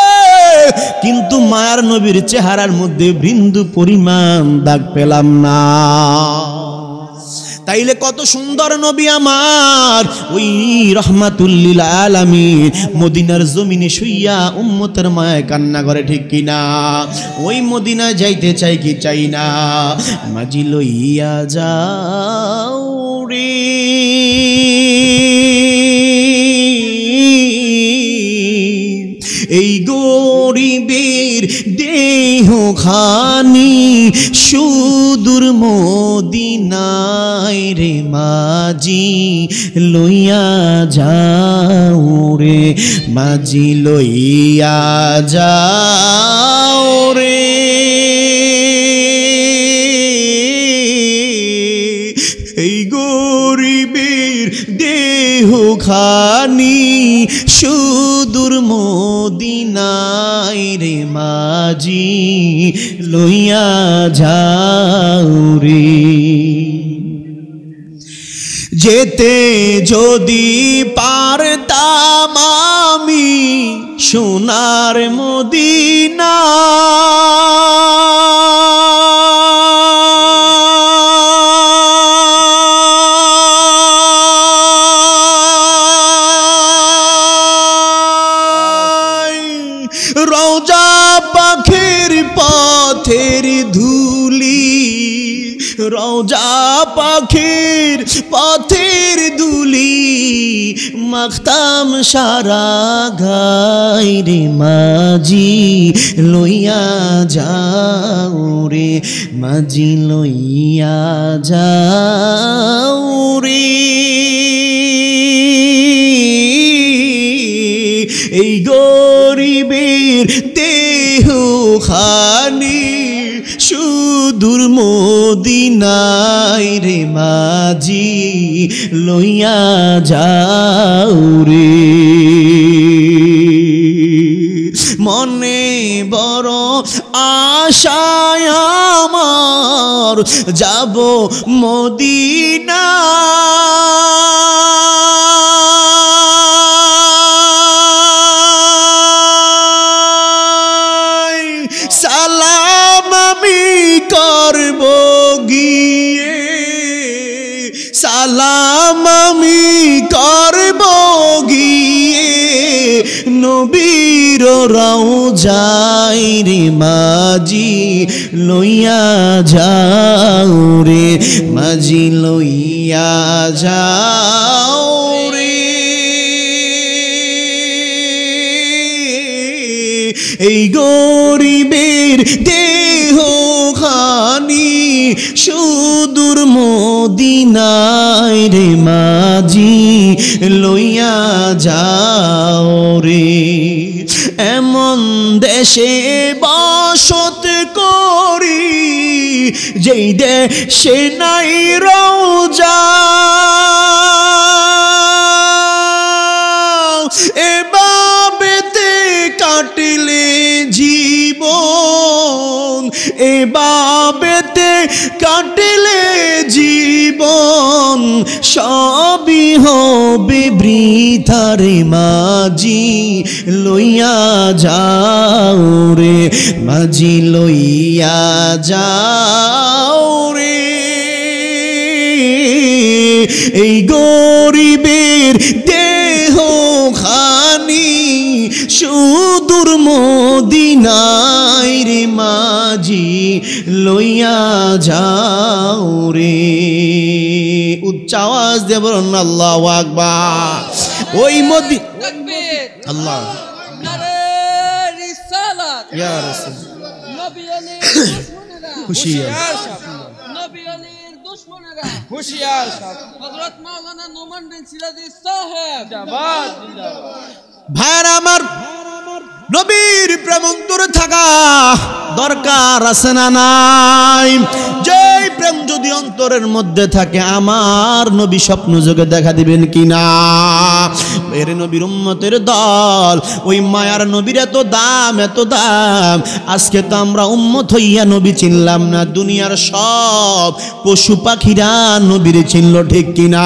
কিন্তু মায়ার নবীর চেহারার মধ্যে বিন্দু পরিমাণ দাগ পেলাম না। তাইলে কত সুন্দর নবী আমার, ওই রাহমাতুল লিল আলামিন মদিনার জমিনে শুইয়া উম্মতের মায়ায় কান্না করে, ঠিক কিনা? ওই মদিনায় যাইতে চাই কি চাই না? মাঝি লইয়া যাও রে, এই গরিবের দেহ খানি সুদূর মদিনায় রে, মাঝি লইয়া যাও রে, মাঝি লইয়া যাও রে। এই গরিবের দেহ খানি সুদূর মদিনায় রে, মাঝি লইয়া যাও রে। যেতে যদি পারতাম আমি সোনার মদিনা, রওজা পাখির পথের ধুলি, রওজা পাখির পথের ধুলি মাখতাম সারা গায় রে, মাঝি লইয়া যাও রে, মাঝি লইয়া যাও রে। এই গরিবের দেহ খানি সুদূর মদিনায় রে মাঝি লইয়া যাও রে মনে বড় আশায় আমার যাব মদিনা সালাম আমি করব গিয়ে সালাম আমি করব গিয়ে নবীর রওজায় রে মাঝি লইয়া যাও রে মাঝি লইয়া যাও রে এই গরিবের দেহ খানি সুদূর মদিনায় রে মাঝি লইয়া যাও রে এমন দেশে বসত করি যেই দেশে নাই রওজা এবাবেতে কাটিলে জীবন এবাবেতে কাটিলে জীবন সবই হবে বৃথা রে মাঝি লইয়া যাও রে মাঝি লইয়া যাও রে এই গরিবের দেহ খানি সুদূর মদিনায় রে মাঝি লইয়া যাও রে উচ্চ আওয়াজ দিয়ে বলুন আল্লাহু আকবার ওই তাকবীর আল্লাহ নারে রিসালাত ইয়া রাসূল নবী আলীর দুশমনেরা হুশিয়ার নবী আলীর দুশমনেরা হুশিয়ার হযরত মাওলানা নোমান বিন সিরাজি সাহেব জিন্দাবাদ জিন্দাবাদ ভাইরা আমার নবীর প্রেম অন্তরে থাকা দরকার আছে না নাই যে প্রেম যদি অন্তরের মধ্যে থাকে আমার নবী স্বপ্ন যোগে দেখা দিবেন কিনা এর নবীর উম্মতের দল ওই মায়ার নবীর এত দাম আজকে তো আমরা উম্মত হইয়া নবী চিনলাম না দুনিয়ার সব পশু পাখিরা নবীর চিনল ঠিক কিনা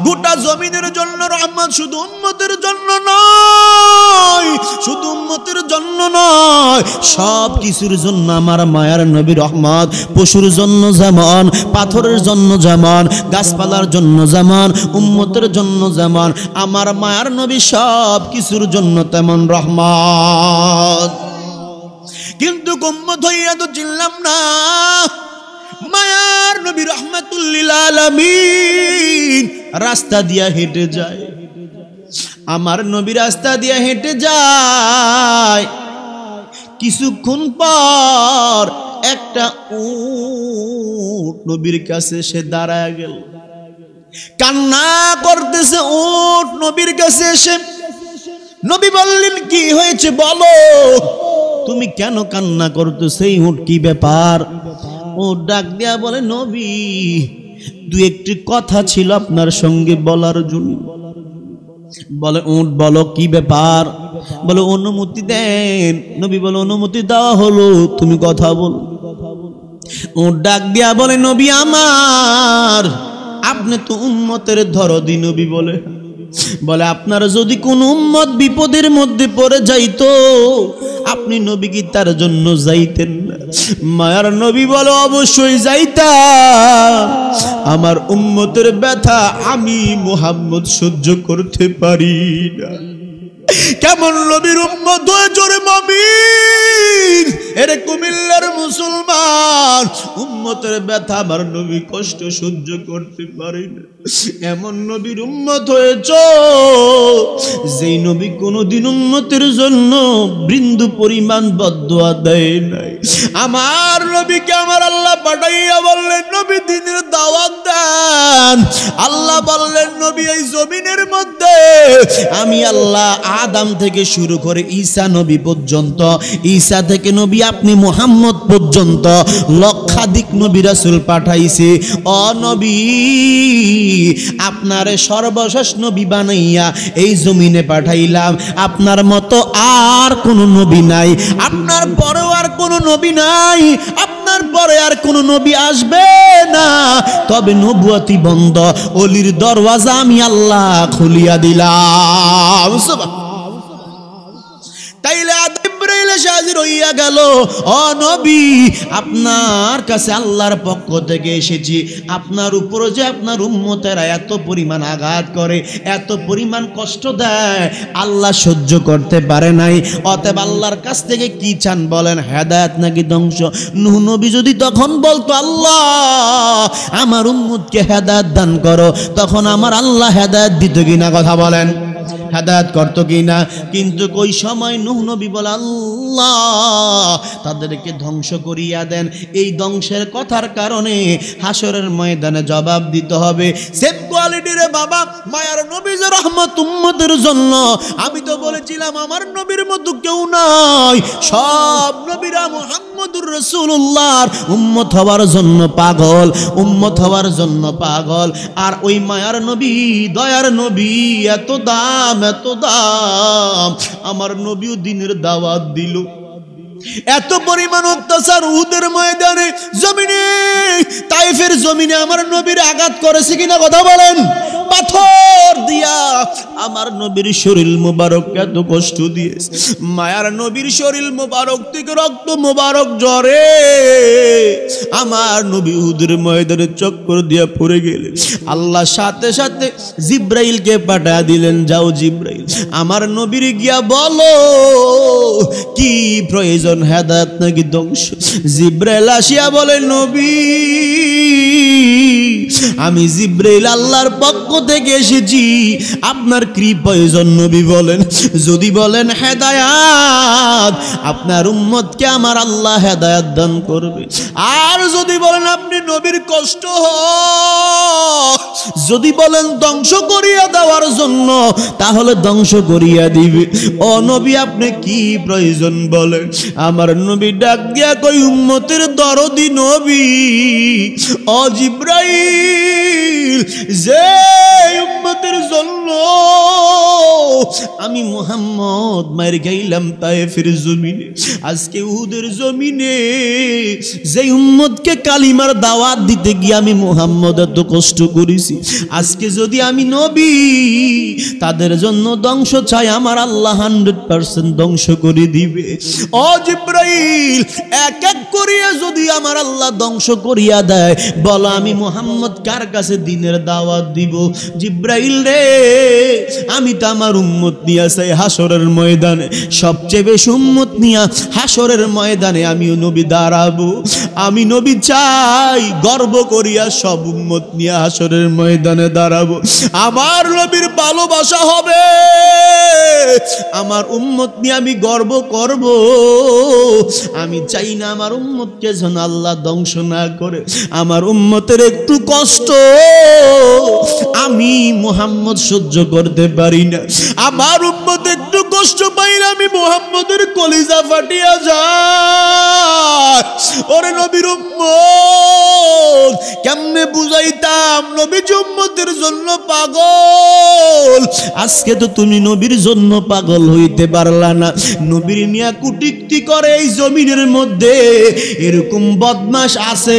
গোটা জমিনের জন্য রহমত শুধু উম্মতের জন্য নয় শুধু উম্মতের জন্য নয় সব কিছুর জন্য আমার মায়ার নবী রহমত পশুর জন্য যেমন পাথরের জন্য যেমন গাছপালার জন্য যেমন উম্মতের জন্য যেমন আমার মায়ার নবী সব কিছুর জন্য তেমন রহমত কিন্তু উম্মত হইয়া তো চিনলাম না মায়ার নবী রহমাতুল লিল আলামিন রাস্তা দিয়া হেঁটে যায় আমার নবী রাস্তা দিয়া হেঁটে যায় কিছুক্ষণ পর একটা উট নবীর কাছে সে দাঁড়ায় গেল কান্না করতেছে উট নবীর কাছে এসে নবী বললেন কি হয়েছে বলো তুমি কেন কান্না করতেছো এই উট কি ব্যাপার ও ডাক দিয়া বলে নবী দুই একটি কথা ছিল আপনার সঙ্গে বলার জন্য বলে উট বলো কি ব্যাপার বলে অনুমতি দেন নবী বলে অনুমতি দেওয়া হলো তুমি কথা বলো উট ডাক দিয়া বলে নবী আমার আপনি তো উম্মতের দরদি নবী বলে আপনার যদি কোন উম্মত বিপদের মধ্যে পড়ে যাইতো আপনি নবী কি তার জন্য যাইতেন না মায়ার নবী বলে অবশ্যই যাইতাম আমার উম্মতের ব্যথা আমি মুহাম্মদ সহ্য করতে পারি না কেমন নবীর উম্মত হয়ে জোরে মুমিন এরে কুমিল্লার মুসলমান উম্মতের ব্যথা আমার নবী কষ্ট সহ্য করতে পারি না এমন নবীর উম্মত হয়েছ যেই নবী কোনদিন উম্মতের জন্য বিন্দু পরিমাণ বদদুয়া দেয় নাই। আমার নবীকে আমার আল্লাহ পাঠাইয়া বললেন, নবী দ্বীনের দাওয়াত দেন। আল্লাহ বললেন, নবী এই জমিনের মধ্যে আমি আল্লাহ আদম থেকে শুরু করে ঈসা নবী পর্যন্ত, ঈসা থেকে নবী আপনি মুহাম্মদ পর্যন্ত লক্ষাধিক নবী রাসূল পাঠাইছি। ও নবী, আপনারে সর্বশেষ নবী বানাইয়া এই জমিনে পাঠাইলাম। আপনার মতো আর কোন নবী নাই, আপনার পরেও আর কোন নবী নাই, আপনার পরে আর কোন নবী আসবে না। তবে নবুয়তি বন্ধ, ওলির দরওয়াজা আমি আল্লাহ খুলিয়া দিলাম। তাইলে জিবরাইল এসে হাজির হইয়া গেল, ও নবী আপনার কাছে আল্লাহর পক্ষ থেকে এসেছি। আপনার উপরে যে আপনার উম্মতেরা এত পরিমাণ আঘাত করে, এত পরিমাণ কষ্ট দেয়, আল্লাহ সহ্য করতে পারে নাই। অতএব আল্লাহর কাছ থেকে কি চান বলেন, হেদায়েত নাকি ধ্বংস? নূহ নবী যদি তখন বলতো, আল্লাহ আমার উম্মতকে হেদায়েত দান করো, তখন আমার আল্লাহ হেদায়েত দিত কিনা? কথা বলেন, হেদায়েত করতো কিনা? কিন্তু ওই সময় নূহ নবী বলে, আল্লাহ তাদেরকে ধ্বংস করিয়া দেন। এই ধ্বংসের কথার কারণে হাসরের ময়দানে জবাব দিতে হবে। সেম কোয়ালিটি রে বাবা, মায়ার নবী যে রহমত উম্মতের জন্য। আমি তো বলেছিলাম আমার নবীর মতো কেউ নাই, সব নবীরা মুহাম্মদুর রাসূলুল্লাহর উম্মত হওয়ার জন্য পাগল, উম্মত হওয়ার জন্য পাগল। আর ওই মায়ার নবী, দয়ার নবী, এত দাম, এত দাম। আমার নবীও দ্বীনের দাওয়াত দিল। এত পরিমাণ অত্যাচার উহুদের ময়দানে, জমিনে, তাইফের জমিনে আমার নবীর আঘাত করেছে কিনা? কথা বলেন। পাথর দিয়া আমার নবীর শরীর মোবারক এত কষ্ট দিয়েছে। মায়ার নবীর শরীর মোবারক থেকে রক্ত মোবারক ঝরে। আমার নবী উহুদের ময়দানে চক্কর দিয়া পড়ে গেলেন। আল্লাহ সাথে সাথে জিব্রাইলকে পাঠিয়ে দিলেন, যাও জিব্রাইল আমার নবীর গিয়া বলো কি প্রয়োজন, হেদায়েত নাকি ধ্বংস? জিব্রাইল আসিয়া বলে, নবী আমি জিব্রাইল আল্লাহর পক্ষ থেকে এসেছি, আপনার কি প্রয়োজন নবী বলেন? যদি বলেন হেদায়াত, আপনার উম্মতকে আমার আল্লাহ হেদায়াত দান করবে। আর যদি বলেন আপনি নবীর কষ্ট হয়, যদি বলেন ধ্বংস করিয়া দেওয়ার জন্য, তাহলে ধ্বংস করিয়া দিবে। ও নবী আপনি কি প্রয়োজন বলেন? আমার নবী ডাক দিয়া কই, উম্মতের দরদি নবী, ও জিব্রাইল যে উম্মতের জন্য আমি মুহাম্মদ মায়ের গাইলাম তায়েফের জমিনে, আজকে উহুদের জমিনে যে উম্মতকে কালিমার দাওয়াত দিতে গিয়ে আমি মুহাম্মদ এত কষ্ট করেছি, আজকে যদি আমি নবী তাদের জন্য ধ্বংস চাই, আমার আল্লাহ 100% ধ্বংস করে দিবে। ও জিব্রাইল এক এক করিয়া যদি আমার আল্লাহ ধ্বংস করিয়া দেয়, বলো আমি মুহাম্মদ কার কাছে দ্বীনের দাওয়াত দিব? জিব্রাইল রে, আমি তো আমার উম্মত নিয়া চাই হাসরের ময়দানে, সবচেয়ে বেশি উম্মত নিয়া হাসরের ময়দানে আমিও নবী দাঁড়াবো। আমি নবী চাই গর্ব করিয়া সব উম্মত নিয়া হাসরের ময়দানে দাঁড়াবো। আমার নবীর ভালোবাসা হবে, আমার উম্মত নিয়ে আমি গর্ব করব। আমি চাই না আমার উম্মতকে যেন আল্লাহ ধ্বংস না করে। আমার উম্মতের একটু কষ্ট আমি মুহাম্মদ সহ্য করতে পারি না। আমার উম্মত একটু কষ্ট পাইলে আমি মুহাম্মদের কলিজা ফাটিয়া যায়। ওরে নবীর উম্মত কেমনে বুঝাইতাম নবীর উম্মতের জন্য পাগল। আজকে তো তুমি নবীর জন্য পাগল হইতে পারলা না। নবীর নিয়া কুটিক্তি করে এই জমিনের মধ্যে এরকম বদমাশ আছে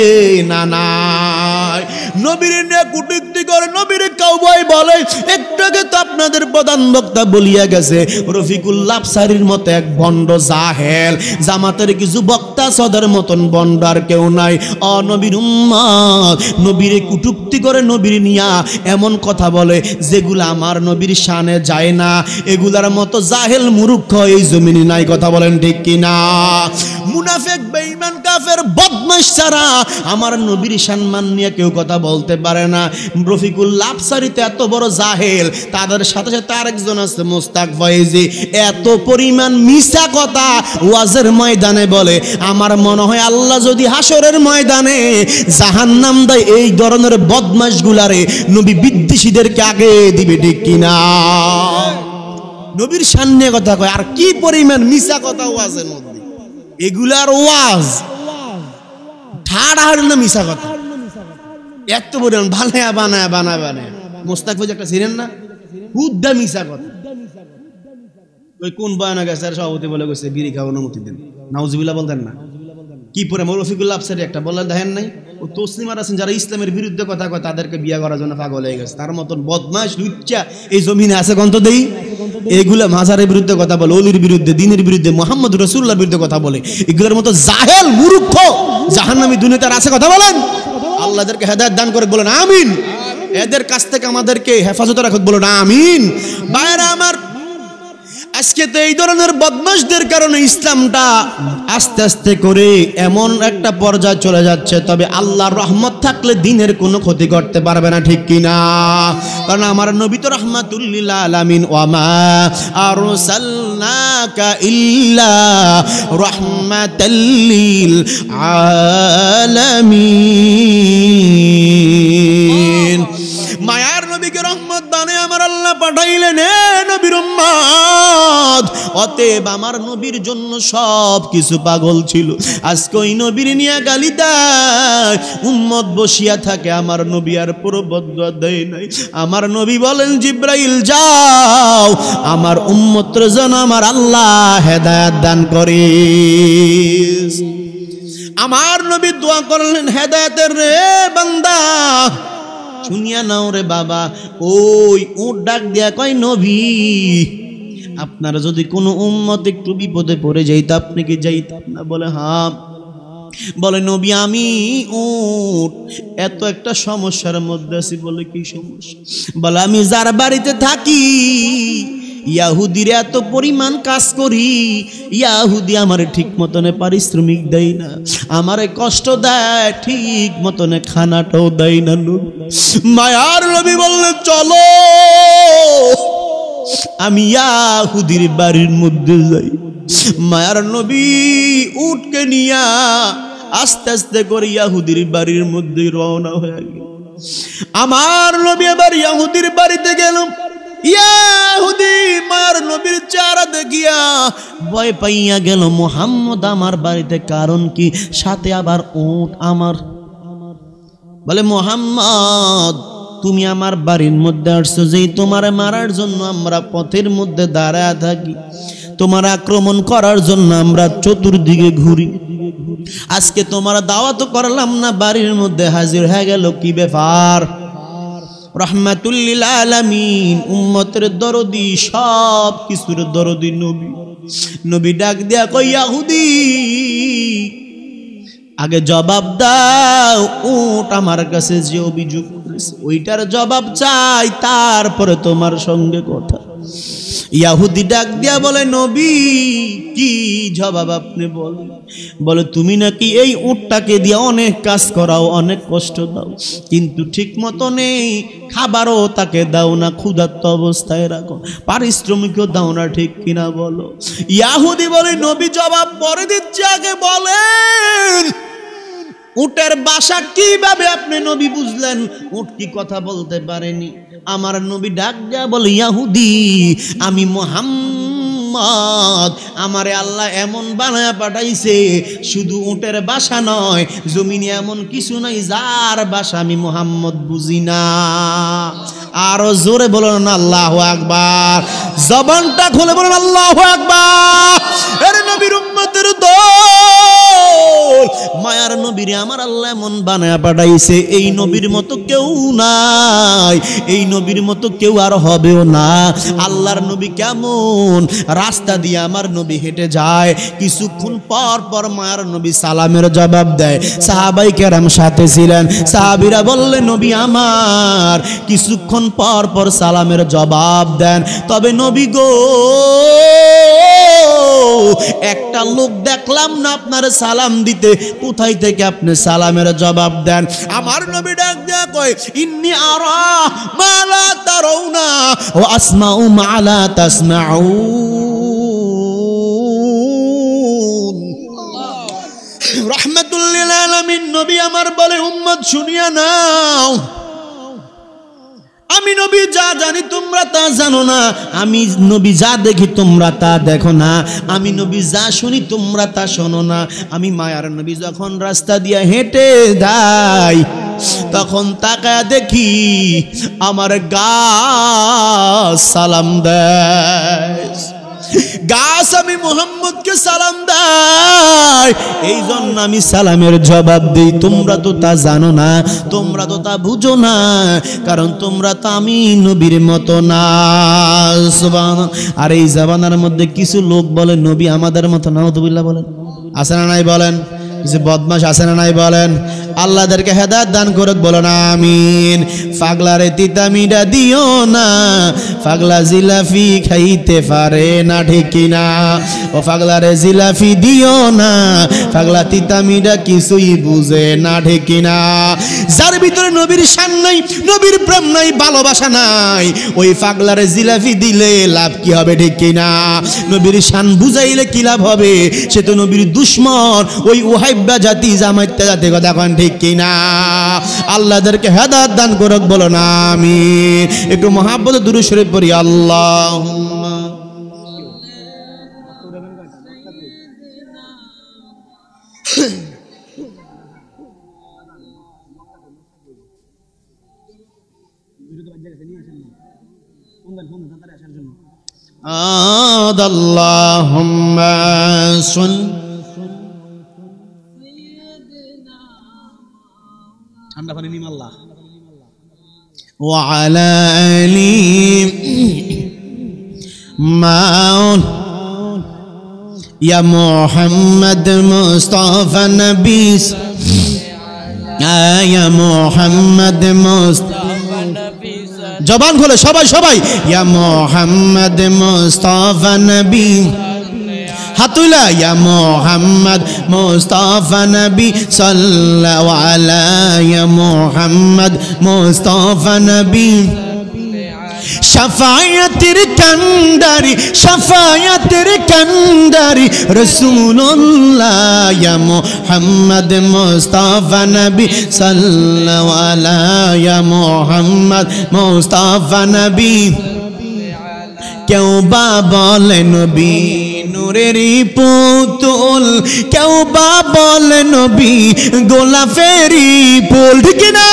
না নাই? নবীর নিয়া কুটিক্তি করে, নবীর কাউবয় বলে। একটু আগে তো আপনাদের প্রধান বক্তা বলিয়া গেছে, রফিকুল্লাহ আফসারীর মতো এক ভণ্ড জাহেল, জামাতের কিছু বক্তা সদের মতন ভণ্ড আর কেউ নাই। নবীর উম্মত নবীর কুটুক্তি করে, নবীর নিয়া এমন কথা বলে যেগুলো আমার নবীর শানে যায় না। এগুলার মতো জাহেল মূর্খ এই জমিনে নাই। কথা বলেন ঠিক কিনা? মুনাফিক বেঈমান কাফের বদমাশ ছাড়া আমার নবীর সম্মান নিয়ে কেউ কথা বলতে পারে না। রফিকুল্লাহ আফসারিতে এত বড় জাহেল, তাদের সাথে সাথে আরেকজন আছে মুস্তাক ফয়েজি, এত পরিমাণ মিছা কথা ওয়াজের ময়দানে বলে। আমার মনে হয় আল্লাহ যদি হাসরের ময়দানে জাহান্নাম দেয় এই ধরনের বদমাশগুলারে নবী বিদ্বেষীদেরকে আগে দিবে, ঠিক কিনা? নবীর সামনে কথা কয় আর কি পরিমাণ মিছা কথা ওয়াজের মধ্যে, এগুলার ওয়াজ ঠাড়া হাড় না মিছা কথা, এত পরিমাণ বানায়া বানায়া বানায় বানায়। মোস্তাক ফৌজি একটা ছিলেন না, হুদ্দা মিছা কথা। ওই কোন বয়ানা গেছে সভাপতি বলে গেছে বিড়ি খাওয়ার অনুমতি দেন, নাউজুবিল্লাহ বলতেন না? কি পরে রফিকুল্লাহ আফসারি একটা বললেন দেখেন নাই, ও তসলিমার আছেন যারা ইসলামের বিরুদ্ধে কথা কয় তাদেরকে বিয়ে করার জন্য পাগল হয়ে গেছে। তার মতন বদমাশ লুচ্চা এই জমিনে আছে কন্ত দেই? এগুলা মাজারের বিরুদ্ধে কথা বলে, অলির বিরুদ্ধে, দিনের বিরুদ্ধে, মুহাম্মদ রাসূলুল্লাহর বিরুদ্ধে কথা বলে। এগুলোর মতো জাহেল মূর্খ জাহান্নামী দুনিয়াতে আছে কথা বলেন। আল্লাহ এদেরকে হেদায়েত দান করে বলেন আমিন। এদের কাছ থেকে আমাদেরকে হেফাজতে রাখুক বলেন আমিন। ভাইরা আমার, আজকে তো এই ধরনের বদমাশদের কারণে ইসলামটা আস্তে আস্তে করে এমন একটা পর্যায়ে চলে যাচ্ছে। তবে আল্লাহর রহমত থাকলে দিনের কোনো ক্ষতি করতে পারবে না, ঠিক কিনা? কারণ আমার নবী তো রাহমাতুল লিল আলামিন, ওয়া মা আরসালনাকা ইল্লা রাহমাতাল লিল আলামিন। মায়ার নবীকে রহমত বানায় আমার আল্লাহ পাঠাইলেন নবীর উম্মত। অতএব আমার নবীর জন্য সব কিছু পাগল ছিল। আজকে ওই নবীর নিয়ে গালি দেয়, উম্মত বসিয়া থাকে। আমার নবী আর পুরো বদদুয়া দেয় নাই। আমার নবী বলেন জিব্রাইল যাও আমার উম্মতের জন্য আমার আল্লাহ হেদায়েত দান করিস। আমার নবী দোয়া করলেন হেদায়েতের, রে বান্দা শুনিয়া নাও রে বাবা। ওই উট ডাক দিয়া কয় নবী আপনারা যদি কোনো উম্মত একটু বিপদে পড়ে যাইতো আপনি কি যাইতেন না? বলে হ্যাঁ। বলে নবী আমি উট এত একটা সমস্যার মধ্যে আছি। বলে কি সমস্যা? বলে আমি যার বাড়িতে থাকি ইয়াহুদির এত পরিমাণ কাজ করি, ইয়াহুদি আমার ঠিক মতনে পারিশ্রমিক দেয় না, আমারে কষ্ট দেয়, ঠিক মতনে খানাটাও দেয় না। মায়ার নবী বললেন চলো আমি ইয়াহুদির বাড়ির মধ্যে যাই। মায়ার নবী উটকে নিয়া আস্তে আস্তে করে ইয়াহুদির বাড়ির মধ্যে রওনা হয়ে গেল। আমার নবী আবার ইয়াহুদির বাড়িতে গেল। ইয়াহুদি মায়ার নবীর চেহারা দেখিয়া ভয় পাইয়া গেল, মুহাম্মদ আমার বাড়িতে, কারণ কি সাথে আবার উট আমার। বলে মুহাম্মদ তুমি আমার বাড়ির মধ্যে আসছো যে তোমার মারার জন্য আমরা পথের মধ্যে দাঁড়ায় থাকি, তোমার আক্রমণ করার জন্য আমরা চতুর্দিকে ঘুরি। আজকে তোমার দাওয়াত করলাম না, বাড়ির মধ্যে হাজির হয়ে গেল, কি ব্যাপার? রহমাতুল লিল আলামিন, উম্মতের দরদি, সব কিছুর দরদি নবী। নবী ডাক দিয়া কই ইয়াহুদি আগে জবাব দাও, উট আমার কাছে যে অভিযোগ করেছে ওইটার জবাব চাই, তারপরে তোমার সঙ্গে কথা। ইয়াহুদি ডাক দিয়া বলে নবী কি জবাব আপনি বলেন? বলে তুমি নাকি এই উটটাকে দিয়ে অনেক কাজ করাও, অনেক কষ্ট দাও, কিন্তু ঠিক মতো নেই, খাবারও তাকে দাও না, ক্ষুধার্ত অবস্থায় রাখো, পারিশ্রমিকও দাও না, ঠিক কিনা বলো? ইয়াহুদি বলে নবী জবাব পরে দিচ্ছে, আগে বলেন উটের বাসা কিভাবে আপনি নবী বুঝলেন? উট কি কথা বলতে পারেনি? আমার নবী ডাক দেয়া বলে ইয়াহুদি আমি মুহাম্মদ, আমারে আল্লাহ এমন বানায়া পাঠাইছে, শুধু উটের বাসা নয়, জমিনে এমন কিছু নাই যার বাসা আমি মুহাম্মদ বুঝি না। আরো জোরে বলুন আল্লাহু আকবার, জবানটা খুলে বলুন আল্লাহু আকবার। এর নবীর উম্মতের দল, মায়ার নবীরে আমার আল্লাহ এমন বানায়া পাঠাইছে, এই নবীর মতো কেউ নাই, এই নবীর মতো কেউ আর হবেও না। আল্লাহর নবী কেমন রাস্তা দিয়ে আমার নবী হেঁটে যায়, কিছুক্ষণ পর পর মায়ার নবী সালামের জবাব দেয়। সাহাবাই কেরাম সাথে ছিলেন, সাহাবীরা বললেন নবী আমার কিছুক্ষণ পর পর সালামের জবাব দেন, তবে নবী গো একটা লোক দেখলাম না আপনার সালাম দিতে, কোথায় থেকে আপনি সালামের জবাব দেন? আমার নবী ডাক দেয়া কয়, ইন্নী আরা মা লা তারাউনা ওয়া আসমাউ মা লা তাসমাউন। রাহমাতুল লিল আলামিন নবী আমার বলে, উম্মত শুনিয়া নাও, আমি নবী যা জানি তোমরা তা জানো না, আমি নবী যা দেখি তোমরা তা দেখো না, আমি নবী যা শুনি তোমরা তা শোনো না। আমি মায়ার নবী যখন রাস্তা দিয়ে হেঁটে যাই, তখন তাকায় দেখি আমার গাছ সালাম দেয়, গাছ আমি মুহাম্মদকে সালাম দেয়, এই জন্য আমি সালামের জবাব দিই। তোমরা তো তা জানো না, তোমরা তো তা বুঝো না, কারণ তোমরা তো আমি নবীর মতো না। সুবহানাল্লাহ। আর এই জামানার মধ্যে কিছু লোক বলে নবী আমাদের মতো, নাউযুবিল্লাহ বলেন, আছে না নাই বলেন? কিছু বদমাশ আছে না নাই বলেন? আল্লাহদেরকে হেদায়েত দান করুক, বলো না আমিন। পাগলারে তিতা মিঠা দিও না, পাগলা জিলাফি খাইতে পারে না, ঠিক কিনা? ও পাগলারে জিলাফি দিও না, পাগলা তিতা মিঠা কিছুই বুঝে না, ঠিক কিনা? যার ভিতরে নবীর শান নাই, নবীর প্রেম নাই, ভালোবাসা নাই, ওই পাগলারে জিলাফি দিলে লাভ কি হবে, ঠিক কিনা? নবীর শান বুঝাইলে কি লাভ হবে? সে তো নবীর দুশ্মন, ওই ওহাইবা জাতি, জামাইত্যা জাতি, কথা কন ঠিক কিনা? আল্লাহদেরকে হেদায়েত দান করুক, বলো না আমি। একটু মহাব্বতে দুরূদ শরীফ পড়ি, আল্লাহুম্মা আল্লাহুম্মা ঠান্ডা পানি নিম আল্লাহ ওয়া আলা আলি মাউন ইয়া মুহাম্মদ মুস্তাফা নবী, ইয়া মুহাম্মদ মুস্তাফা নবী, জবান খুলে সবাই সবাই, ইয়া মুহাম্মদ মুস্তাফা নবী, হাতুলা, ইয়া মুহাম্মদ মুস্তাফা নবী সাল্লাল্লাহু আলাইহি, ইয়া মুহাম্মদ মুস্তাফা নবী, শাফায়াতের কান্ডারি, শাফায়াতের কান্ডারি রাসূলুল্লাহ, ইয়া মুহাম্মদ মুস্তাফা নবী সাল্লাল্লাহু আলাইহি, ইয়া মুহাম্মদ মুস্তাফা নবী। কেউ বা বলে নবী নূরেরই পুতুল, কেউ বা বলে নবী গোলাপেরই ফুল, ঠিক না?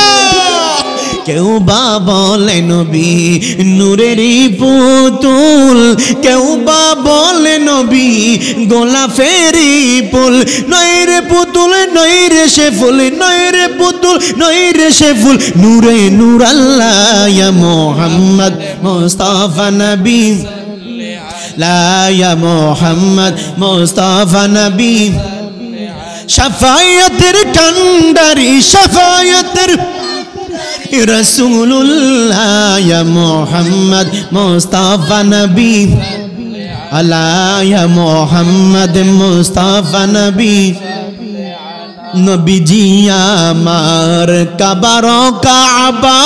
কেউ বা বলে নবী নূরেরই পুতুল, কেউ বা বলে নবী গোলাপেরই ফুল। নয় রে পুতুল নয় রে সে ফুল, নয় রে পুতুল নয় রে সে ফুল, নূরে নূর আল্লাহ, ইয়া মুহাম্মদ মুস্তাফা নবী, লা ইয়া মুহাম্মদ মুস্তাফা নবী। শাফায়াতের কান্ডারি, শাফায়াতের রাসূলুল্লাহ, ইয়া মুহাম্মদ মুস্তাফা নবী, আলা ইয়া মুহাম্মদ মুস্তাফা নবী। নবীজি আমার কাবার কাবা,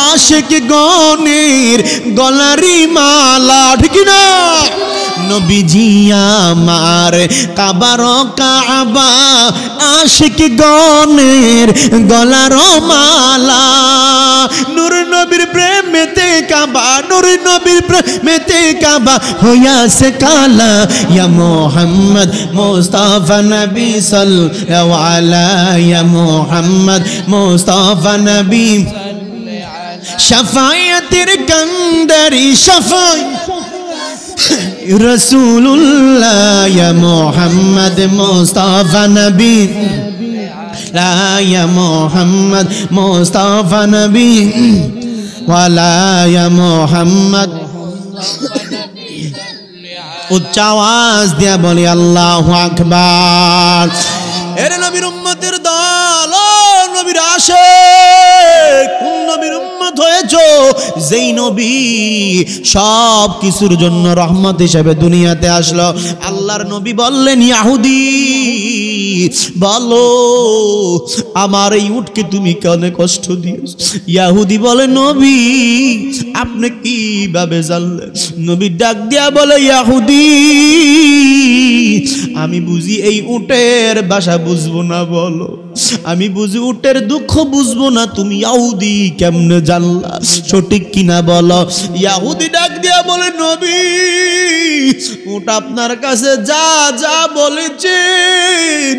আশিক গণের গলারি মালা, ঠিক না? নবীজি আমার কাবার কাবা, আশিক গণের গলার মালা। নূর নবীর প্রেমেতে কাবা, নূর নবীর প্রেমেতে কাবা হইয়াছে কালা, ইয়া মুহাম্মদ মুস্তাফা নবী সাল্লাল্লাহু আলাইহি, ইয়া মুহাম্মদ মুস্তাফা নবী। শাফায়াতের কান্ডারি, শাফায়াত রাসূলুল্লাহ, ইয়া মুহাম্মদ মুস্তাফা নবী, লা ইয়া মুহাম্মদ মুস্তাফা নবী, ওয়ালা ইয়া মুহাম্মদ। উচ্চ আওয়াজ দিয়া বলি আল্লাহু আকবার। এর নবীর উম্মতের দল, ও নবীর আশিক, কোন নবীর উম্মত হয়েছো, যেই নবী সব কিছুর জন্য রহমত হিসেবে দুনিয়াতে আসলো। আল্লাহর নবী বললেন, ইহুদি বলো আমার এই উটকে তুমি কেন কষ্ট দিয়েছো? ইহুদি বলে, নবী আপনি কিভাবে জানলেন? নবী ডাক দিয়া বলে, ইহুদি আমি বুঝি এই উটের ভাষা বুঝবো না, বলো আমি বুঝি উটের দুঃখ বুঝবো না, তুমি ইহুদি কেমনে জানলা? সঠিক কিনা বলো। ইহুদি ডাক দিয়া বলে, নবী উট আপনার কাছে যা যা বলেছেন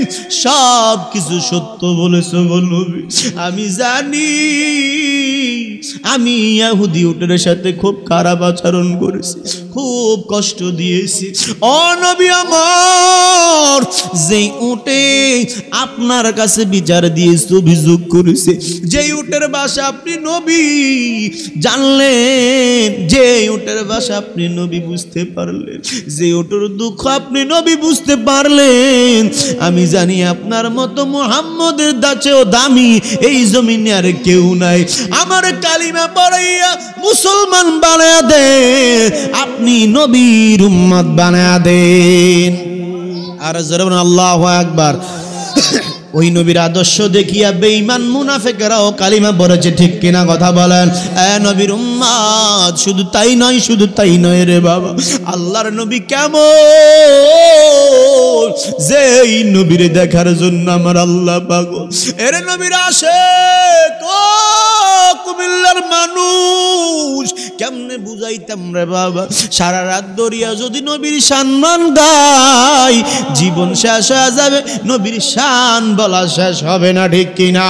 সব কিছু সত্য বলেছো গো নবী। আমি জানি আমি ইহুদি উটের সাথে খুব খারাপ আচরণ করেছি, খুব কষ্ট দিয়েছি। ও নবী আমার, যেই উটে আপনার কাছে বিচার দিয়েছে, অভিযোগ করেছে, যেই উটের ভাষা আপনি নবী জানলেন, যে উটের ভাষা আপনি নবী বুঝতে পারলেন, যে উটের দুঃখ আপনি নবী বুঝতে পারলেন, আমি জানি আপনার মতো মুহাম্মদের চেয়েও দামি এই জমিনে আর কেউ নাই। আমার কালিমা পড়াইয়া মুসলমান বানায়া দেন, আপনি নবীর উম্মত বানায়া দেন। আর জোরে বলুন আল্লাহু আকবার। ওই নবীর আদর্শ দেখিয়া বেঈমান মুনাফিকরাও কালিমা পড়েছে, ঠিক কিনা কথা বলেন? এ নবীর উম্মত, শুধু তাই নয়, শুধু তাই নয় রে বাবা, আল্লাহর নবী কেমন, যে এই নবীর দেখার জন্য আমার আল্লাহ পাগল। এর নবীর আশিক ও কুমিল্লার মানুষ, কেমনে বুঝাইতাম রে বাবা? সারা রাত দরিয়া যদি নবীর সম্মান গাই, জীবন শেষ হয়ে যাবে, নবীর শান বলা শেষ হবে না, ঠিক কিনা?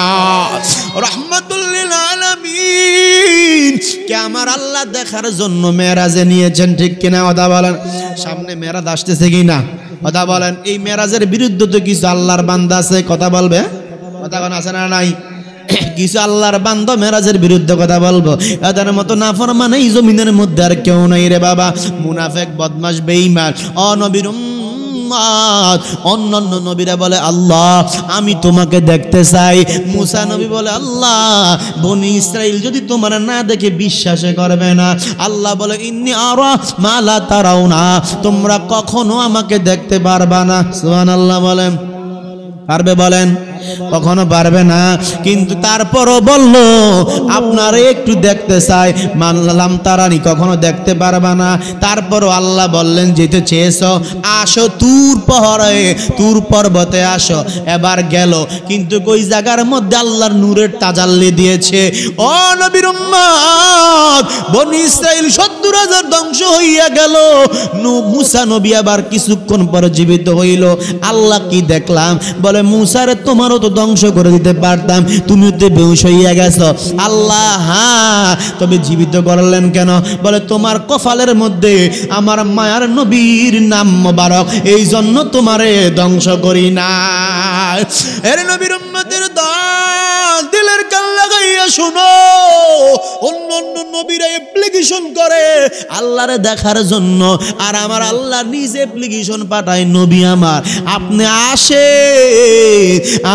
রাহমাতুল লিল আলামিন কে আমার আল্লাহ দেখার জন্য মেরাজে নিয়েছেন, ঠিক কিনা কথা বলেন? সামনে মেরাজ আসতেছে কিনা কথা বলেন? এই মেরাজের বিরুদ্ধে তো কিছু আল্লাহর বান্দা আছে, কথা বলবে? কথা কোন আছে না নাই? কিছু আল্লাহর বান্দা মেরাজের বিরুদ্ধে কথা বলবো। এদের মতো নাফরমান এই জমিনের মধ্যে আর কেউ নাই রে বাবা। মুনাফিক, বদমাশ, বেঈমান, অনবীর উম্মত। অন্যান্য নবীরা বলে, আল্লাহ আমি তোমাকে দেখতে চাই। মুসা নবী বলে, আল্লাহ বনি ইসরাইল যদি তোমার না দেখে বিশ্বাসে করবে না। আল্লাহ বলে, ইন্নী আরা মা লা তারাউনা, তোমরা কখনো আমাকে দেখতে পারবা না। সুবহানাল্লাহ বলেন, পারবে বলেন? কখনো পারবে না। কিন্তু তারপরও বললো আপনারা একটু দেখতে চাই, মানলাম তারানি, কখনো দেখতে পারবা না। তারপরও আল্লাহ বললেন, যেতে চেয়েছো আসো তুর পাহাড়ে, তুর পর্বতে আসো। এবার গেল, কিন্তু ওই জায়গার মধ্যে আল্লাহর নূরের তাজাল্লি দিয়েছে। ও নবীর উম্মত, বনি ইসরাইল ৭০,০০০ ধ্বংস হইয়া গেল। মুসা নবী আবার কিছুক্ষণ পর জীবিত হইল। আল্লাহ কি দেখলাম? বলে, মুসারে তোমারও তো ধ্বংস করে দিতে পারতাম, তুমিও তো বেহুশ হইয়া গেছো। আল্লাহ, হ্যাঁ, তবে জীবিত করলেন কেন? বলে, তোমার কপালের মধ্যে আমার মায়ার নবীর নাম মোবারক, এই জন্য তোমারে ধ্বংস করি না। এর নবীর উম্মতের দল, দিলের কান লাগাইয়া শুনো, অন্য অন্য নবীরা অ্যাপ্লিকেশন করে আল্লাহরে দেখার জন্য, আর আমার আল্লাহ নিজে অ্যাপ্লিকেশন পাঠায়, নবী আমার আপনি আসে,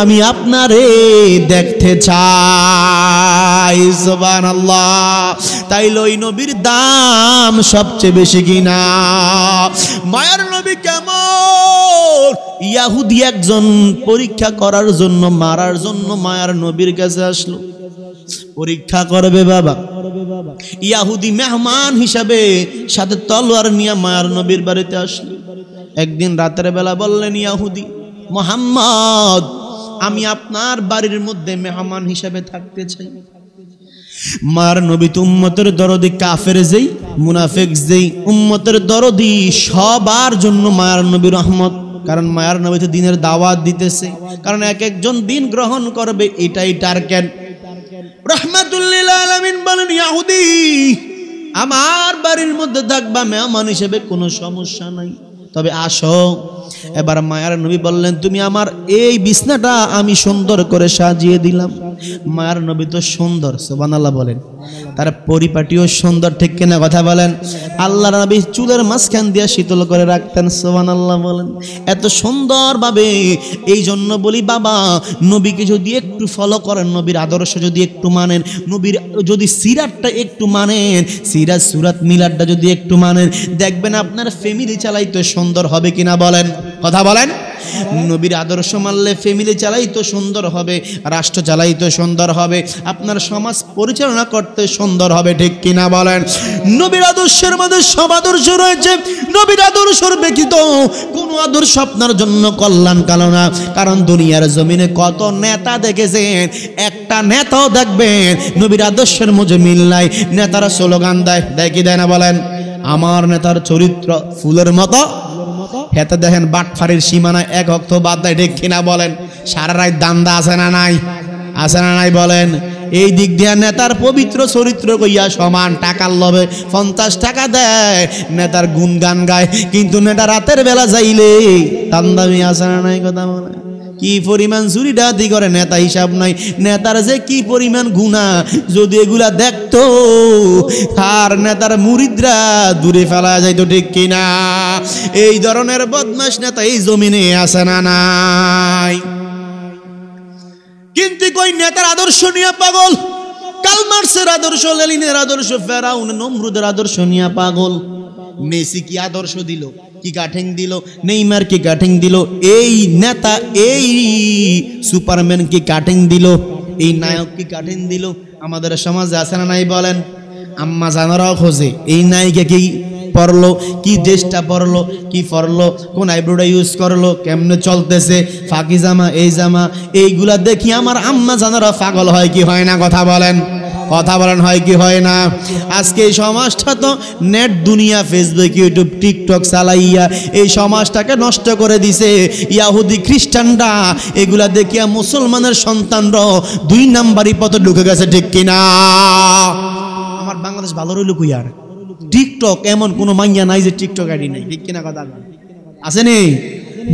আমি আপনারে দেখতে চাই। সুবহানাল্লাহ। তাইলে ওই নবীর দাম সবচেয়ে বেশি কিনা? মায়ার নবী কেমন? ইহুদি একজন পরীক্ষা করার জন্য, মারার জন্য মায়ার নবীর কাছে আসলো, পরীক্ষা করবে বাবা। ইহুদি মেহমান হিসাবে সাথে তলোয়ার নিয়ে মায়ার নবীর বাড়িতে আসলো। একদিন রাতের বেলা বললেন, ইহুদি মুহাম্মদ, আমি আপনার বাড়ির মধ্যে মেহমান হিসাবে থাকতে চাই। মার নবী তো উম্মতের দরদি, কাফের যেই, মুনাফিক যেই, উম্মতের দরদি, সবার জন্য মায়ার নবী রহমত। কারণ মায়ার নবী তো দিনের দাওয়াত দিতেছে, কারণ এক একজন দিন গ্রহণ করবে, এটাই টার্গেট। রাহমাতুল লিল আলামিন বলেন, ইহুদি আমার বাড়ির মধ্যে থাকবা মেহমান হিসেবে, কোনো সমস্যা নাই, তবে আসো এবার মায়ার নবী বললেন, তুমি আমার এই বিছনাটা আমি সুন্দর করে সাজিয়ে দিলাম। মায়ার নবী তো সুন্দর, সুবহানাল্লাহ বলেন, তার পরিপাটিও সুন্দর, ঠিক কিনা কথা বলেন। আল্লাহর নবী চুলের মাঝখান দিয়ে শীতল করে রাখতেন, সুবহানাল্লাহ বলেন, এত সুন্দরভাবে। এই জন্য বলি বাবা, নবীকে যদি একটু ফলো করেন, নবীর আদর্শ যদি একটু মানেন, নবীর যদি সিরাতটা একটু মানেন, সিরাত সুরাত মিলাদটা যদি একটু মানেন, দেখবেন আপনার ফ্যামিলি চালাইতে সুন্দর হবে কিনা বলেন, কথা বলেন। নবীর আদর্শ মানলে ফ্যামিলি চালাইতে সুন্দর হবে, রাষ্ট্র চালাইতে সুন্দর হবে, আপনার সমাজ পরিচালনা করতে সুন্দর হবে, ঠিক কিনা বলেন। নবীর আদর্শের মধ্যে সব আদর্শ রয়েছে, নবীর আদর্শের ব্যতীত কোন আদর্শ আপনার জন্য কল্যাণ কালো না। কারণ দুনিয়ার জমিনে কত নেতা দেখেছেন, একটা নেতাও দেখবেন নবীর আদর্শের মধ্যে মিল নাই। নেতারা স্লোগান দেয়, দেয় কি দেয় না বলেন, আমার নেতার চরিত্র ফুলের মতো, হেতে দেখেন বাটফারির সীমানায় এক অক্ত বাদ দেয়, ঠিক কিনা বলেন। সারা রাত দান্দা আছে না নাই, আছে না নাই বলেন। এই দিক দিয়ে নেতার পবিত্র চরিত্র কইয়া সমান, টাকার লোভে 50 টাকা দেয়, নেতার গুণগান গায়, কিন্তু নেতা রাতের বেলা যাইলে দান্দামি আছে না নাই, কথা বলে। কি পরিমাণ চুরি ডাকাতি করে নেতা হিসাব নাই, নেতার যে কি পরিমাণ গুনাহ, যদি এগুলা দেখতো আর নেতার মুরিদরা দূরে ফেলা যাইতো, ঠিক কিনা। এই ধরনের বদমাশ নেতা এই জমিনে আছে না নাই। কিন্তু কই নেতার আদর্শ নিয়ে পাগল, কার্ল মার্ক্সের আদর্শ, লেনিনের আদর্শ, ফেরাউন নমরুদের আদর্শ নিয়ে পাগল। মেসি কি আদর্শ দিল, কি কাটিং দিল, নেইমার কি কাটিং দিল, এই নেতা এই সুপারম্যান কি কাটিং দিল, এই নায়ক কি কাটিং দিল। আমাদের সমাজে আছে না নাই বলেন। আম্মা জানারাও খোঁজে এই নায়িকা কি পরলো, কি ড্রেসটা পরলো, কি পরলো, কোন আইব্রোটা ইউজ করলো, কেমনে চলতেছে, ফাঁকি জামা, এই জামা, এইগুলা দেখি আমার আম্মা জানারা পাগল হয় কি হয় না, কথা বলেন, কথা বলেন, হয় কি হয় না। আজকে এই সমাজটা তো নেট দুনিয়া, ফেসবুক, ইউটিউব, টিকটক চালাইয়া এই সমাজটাকে নষ্ট করে দিছে ইয়াহুদি খ্রিস্টানরা। এগুলা দেখিয়া মুসলমানের সন্তানরাও 2 নাম্বারই পথে ঢুকে গেছে, ঠিক কিনা। আমার বাংলাদেশ ভালো রইল কই আর, টিকটক এমন কোন মাইয়া নাই যে টিকটক আইডি নাই, ঠিক কিনা কথা আছে নেই।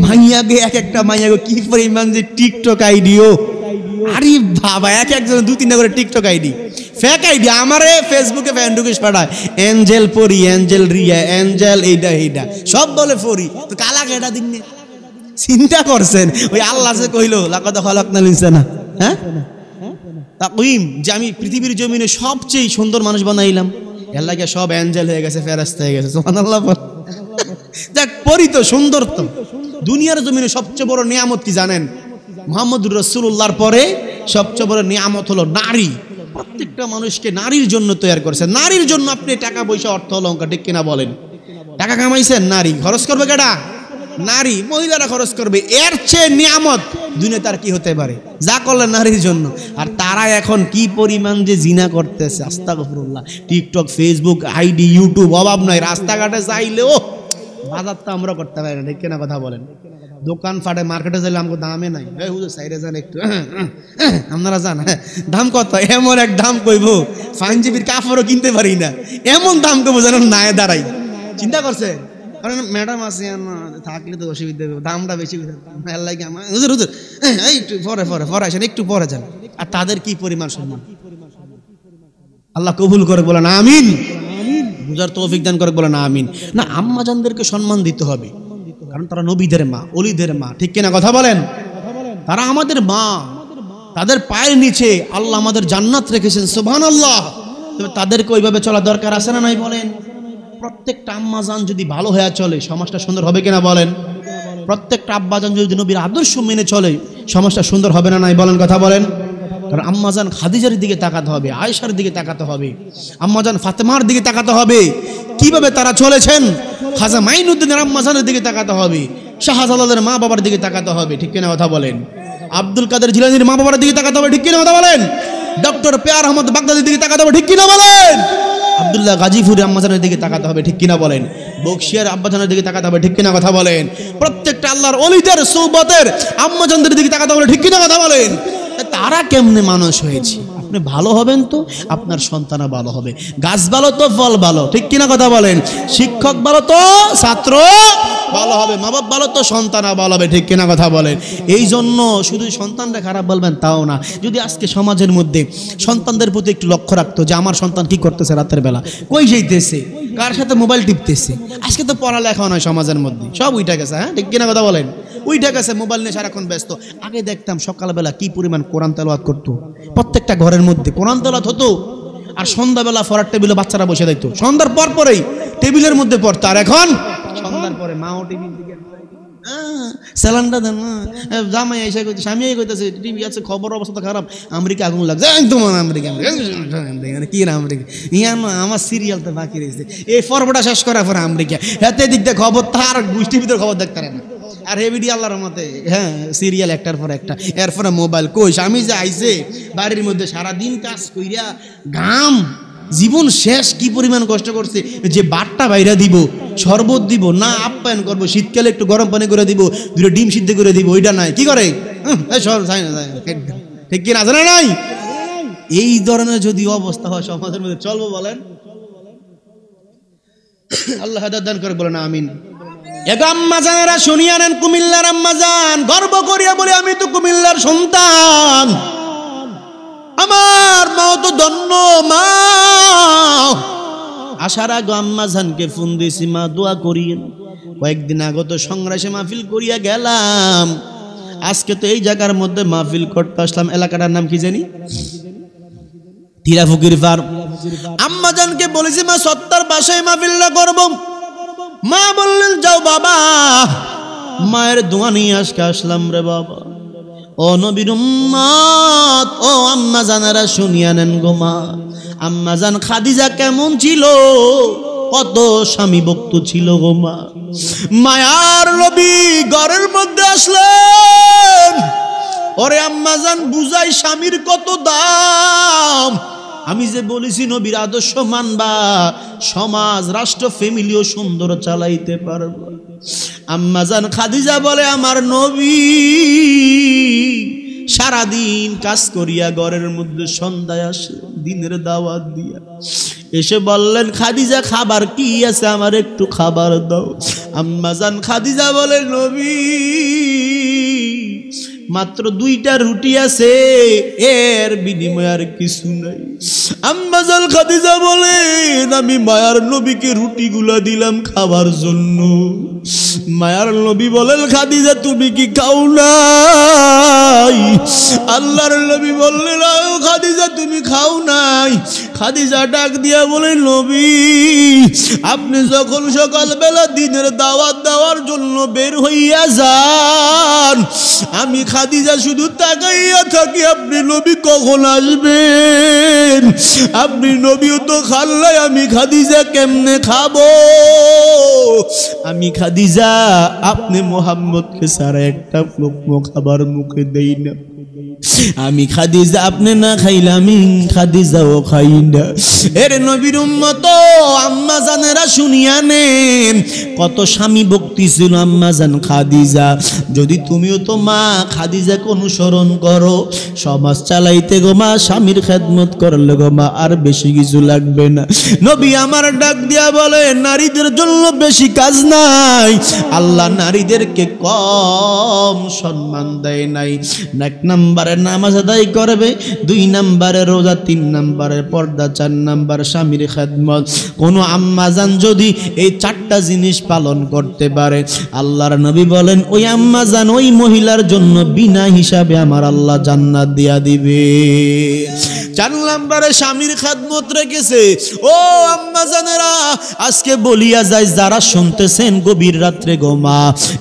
মাইয়াকে এক একটা মাইয়াকে কি পরিমাণ যে টিকটক আইডিও, আরে বাবা, এক একজন 2-3টা করে টিকটক আইডি, ফেক আইডি। আমারে ফেসবুকে ফ্যান ঢুকিস পাঠায়, এঞ্জেল পরি, এঞ্জেল রিয়া, এঞ্জেল এইটা এইটা সব বলে পরি, তো কালা কেটা দিন চিন্তা করছেন। ওই আল্লাহ যে কইলো লাকাদ খালাকনাল ইনসানা, হ্যাঁ তাকওয়িম, যে আমি পৃথিবীর জমিনে সবচেয়ে সুন্দর মানুষ বানাইলাম, এর লাগে সব এঞ্জেল হয়ে গেছে, ফেরেশতা হয়ে গেছে, সুবহানাল্লাহ বল। দেখ পরি তো সুন্দর, তো দুনিয়ার জমিনে সবচেয়ে বড় নিয়ামত কি জানেন? মুহাম্মদুর রাসূলুল্লাহর পরে সবচেয়ে বড় নিয়ামত হলো নারী। প্রত্যেকটা মানুষকে নারীর জন্য তৈরি করেছে, নারীর জন্য আপনি টাকা পয়সা অর্থ অলংকার, ঠিক কিনা বলেন। টাকা কামাইছেন, নারী খরচ করবে কেডা? নারী, মহিলারা খরচ করবে। এর চেয়ে নিয়ামত দুনিয়াতে আর কি হতে পারে, যা করলেন নারীর জন্য। আর তারা এখন কি পরিমাণ যে জিনা করতেছে, আস্তাগফিরুল্লাহ। টিকটক, ফেসবুক, আইডি, ইউটিউব, অভাব নয়। রাস্তাঘাটে যাইলেও বাজার তো আমরা করতে পারি না, ঠিক কিনা কথা বলেন। দোকান ফাটে, মার্কেটে যাইলে আমাকে দামে নাই, হুজুর সাইডে যান একটু, আপনারা যান, দাম কত, এমন এক দাম কইব পাঞ্জাবির কাপড়ও কিনতে পারি না, এমন দাম কইব যেন নাই দাঁড়াই। চিন্তা করছে, কারণ ম্যাডাম আছে থাকলে তো অসুবিধা, দামটা বেশি লাগে আমার, হুজুর হুজুর এই একটু পরে পরে পরে আসেন, একটু পরে যান। আর তাদের কি পরিমাণ সম্মান, আল্লাহ কবুল করে বলেন আমিন, বুঝার তৌফিক দান করে বলেন আমিন। না, আম্মা জানদেরকে সম্মান দিতে হবে, কারণ তারা নবীদের মা, অলিদের মা, ঠিক কিনা কথা বলেন। তারা আমাদের মা, তাদের পায়ের নিচে আল্লাহ আমাদের জান্নাত রেখেছেন, সুবহানাল্লাহ। তবে তাদেরকে ওইভাবে চলা দরকার আছে না নাই বলেন। প্রত্যেকটা আম্মা জান যদি ভালো হয়ে চলে, সমাজটা সুন্দর হবে কিনা বলেন। প্রত্যেকটা আব্বা জান যদি নবীর আদর্শ মেনে চলে, সমাজটা সুন্দর হবে না নাই বলেন, কথা বলেন। কারণ আম্মাজান খাদিজার দিকে তাকাতে হবে, আয়েশার দিকে তাকাতে হবে, আম্মাজান ফাতেমার দিকে তাকাতে হবে, কিভাবে তারা চলেছেন। খাজা মাইনুদ্দিনের আম্মাজানের দিকে তাকাতে হবে, শাহজালালের মা বাবার দিকে তাকাতে হবে, ঠিক কিনা কথা বলেন। আব্দুল কাদের জিলানীর মা বাবার দিকে তাকাতে হবে, ঠিক কিনা কথা বলেন। ডক্টর পেয়ার আহমদ বাগদাদির দিকে তাকাতে হবে, ঠিক কিনা বলেন। আব্দুল্লাহ গাজীপুরের আম্মাজানের দিকে তাকাতে হবে, ঠিক কিনা বলেন। বকশিয়ার আব্বাজানের দিকে তাকাতে হবে, ঠিক কিনা কথা বলেন। প্রত্যেকটা আল্লাহর ওলিদের সৌবতের আম্মাজানদের দিকে তাকাতে হবে, ঠিক কিনা কথা বলেন। তারা কেমনে মানুষ হয়েছে, আপনি ভালো হবেন তো আপনার সন্তানও ভালো হবে। গাছ ভালো তো ফল ভালো, ঠিক কিনা কথা বলেন? শিক্ষক ভালো তো ছাত্র ভালো হবে, মা বাপ ভালো তো সন্তান ভালো হবে, ঠিক কিনা কথা বলেন? এই জন্য শুধু সন্তানরা খারাপ বলবেন তাও না, যদি আজকে সমাজের মধ্যে সন্তানদের প্রতি একটু লক্ষ্য রাখতো যে আমার সন্তান কি করতেছে, রাতের বেলা কই যাইতেছে, কার সাথে মোবাইল টিপতেছে। আজকে তো পড়ালেখা নয় সমাজের মধ্যে, সব উইটা গেছে, হ্যাঁ ঠিক কিনা কথা বলেন? উইটা গেছে, মোবাইল নিয়ে সারাক্ষণ ব্যস্ত। আগে দেখতাম সকালবেলা কি পরিমাণ কোরআন তেলাওয়াত করতো, প্রত্যেকটা ঘরের মধ্যে কোরআন তেলাওয়াত হতো। আর সন্ধ্যাবেলা পড়ার টেবিলে বাচ্চারা বসে দেখতো, সন্ধ্যার পর পরেই টেবিলের মধ্যে পড়তো। আর এখন সন্ধ্যার পরে মাও টিভি দিকে স্যালান্ডা দেন, জামাই এসে কইতে, স্বামী কইতেছে টিভি আছে, খবর অবস্থা খারাপ, আমেরিকা আগুন লাগছে, তোমার আমেরিকা কি না আমেরিকা, ইয়া আমার সিরিয়াল তো বাকি রয়েছে, এই পর্বটা শেষ করার পরে আমেরিকা, হাতে দিক দিয়ে খবর, তার গোষ্ঠীর ভিতরে খবর দেখতে পারে না। আর হেভিডি আল্লাহর মতে, হ্যাঁ সিরিয়াল একটার পর একটা, এরপরে মোবাইল। কই স্বামী যে আইছে বাড়ির মধ্যে সারাদিন কাজ কইরা ঘাম, জীবন শেষ, কি পরিমাণ কষ্ট করছে, যে বাটটা বাইরা দিব, শরবত দিব না, আপ্যায়ন করবো, শীতকালে একটু গরম পানি করে দিব, দুটো ডিম সিদ্ধ করে দিব, ওইটা নাই, কি করে ঠিক কিনা, জানা নাই? এই ধরনের যদি অবস্থা হয় সমাজের মধ্যে, চলবো বলেন? আল্লাহ হেদায়েত দান করে বলেন আমিন। এক আম্মা জানেরা শুনিয়া নেন, কুমিল্লার আম্মা জান গর্ব করিয়া বলে, আমি তো কুমিল্লার সন্তান, আমার মাও তো ধন্য মা। আসার আগে আম্মা জানকে ফোন দিয়েছি, মা দোয়া করিয়েন। কয়েকদিন আগত সংগ্রাসে মাহফিল করিয়া গেলাম, আজকে তো এই জায়গার মধ্যে মাহফিল করতে আসলাম। এলাকাটার নাম কি জানি, তিরাফুকির পার। আম্মা জানকে বলেছি, মা সত্তার বাসায় মাহফিলটা করব। মা বললেন যাও বাবা, মায়ের দোয়া নিয়ে আজকে আসলাম রে বাবা। ও নবীর উম্মত, ও আম্মা জানেরা শুনিয়া নেন গো মা, আম্মা জান খাদিজা কেমন ছিল, কত স্বামী ভক্ত ছিল গো মা। মায়ার নবী ঘরের মধ্যে আসলেন, ওরে আম্মা জান বুঝাই স্বামীর কত দাম। আমি যে বলেছি নবীর আদর্শ মানবা, সমাজ রাষ্ট্র ফ্যামিলিও সুন্দর চালাইতে পারবা। আম্মা জান খাদিজা বলে, আমার নবী সারাদিন কাজ করিয়া ঘরের মধ্যে সন্ধ্যায় আসে দিনের দাওয়াত দিয়া, এসে বললেন খাদিজা খাবার কি আছে, আমার একটু খাবার দাও। আম্মা জান খাদিজা বলে, নবী মাত্র 2টা রুটি আছে, এর বিনিময়ে আর কিছু নাই। আম্মা জান খাদিজা বলেন, আমি মায়ার নবীকে রুটিগুলা দিলাম খাবার জন্য। মায়ার নবী বলেন, খাদিজা তুমি কি খাও নাই? আল্লাহর নবী বললেন, খাদিজা তুমি খাও নাই। খাদিজা ডাক দিয়া বলে, নবী আপনি যখন সকালবেলা দিনের দাওয়াত দেওয়ার জন্য বের হইয়া যান, আমি খাদিজা শুধু তাকাইয়া থাকি, আপনি নবী কখন আসবেন? আপনি নবীও তো খাল্লাই, আমি খাদিজা কেমনে খাবো? আমি খাদিজা আপনি মোহাম্মদকে সারা একটা লোকমো খাবার মুখে দেই না। আমি খাদিজা আপনি না খাইলে আমি খাদিজাও খাই না। এর নবীর উম্মত আম্মা জানেরা শুনিয়া নেন, কত স্বামী ভক্তি ছিল আম্মা জান খাদিজা। যদি তুমিও তো মা খাদিজাকে অনুসরণ করো, সমাজ চালাইতে গো মা, স্বামীর খেদমত করলে গো মা, আর বেশি কিছু লাগবে না। নবী আমার ডাক দিয়া বলে, নারীদের জন্য বেশি কাজ নাই, আল্লাহ নারীদেরকে কম সম্মান দেয় নাই। এক নম্বরে নামাজ আদায় করবে, 2 নম্বরে রোজা, 3 নম্বরে পর্দা, 4 নম্বর স্বামীর খেদমত। কোন আম্মা জান যদি এই 4টা জিনিস পালন করতে পারে, আল্লাহর নবী বলেন ওই আম্মা জান ওই মহিলার জন্য বিনা হিসাবে আমার আল্লাহ জান্নাত দিয়া দিবে। 4 নম্বরে স্বামীর খেদমত রেখেছে। ও আম্মা জানেরা, আজকে বলিয়া যায় যারা শুনতেছেন গভীর রাত্রে গো মা,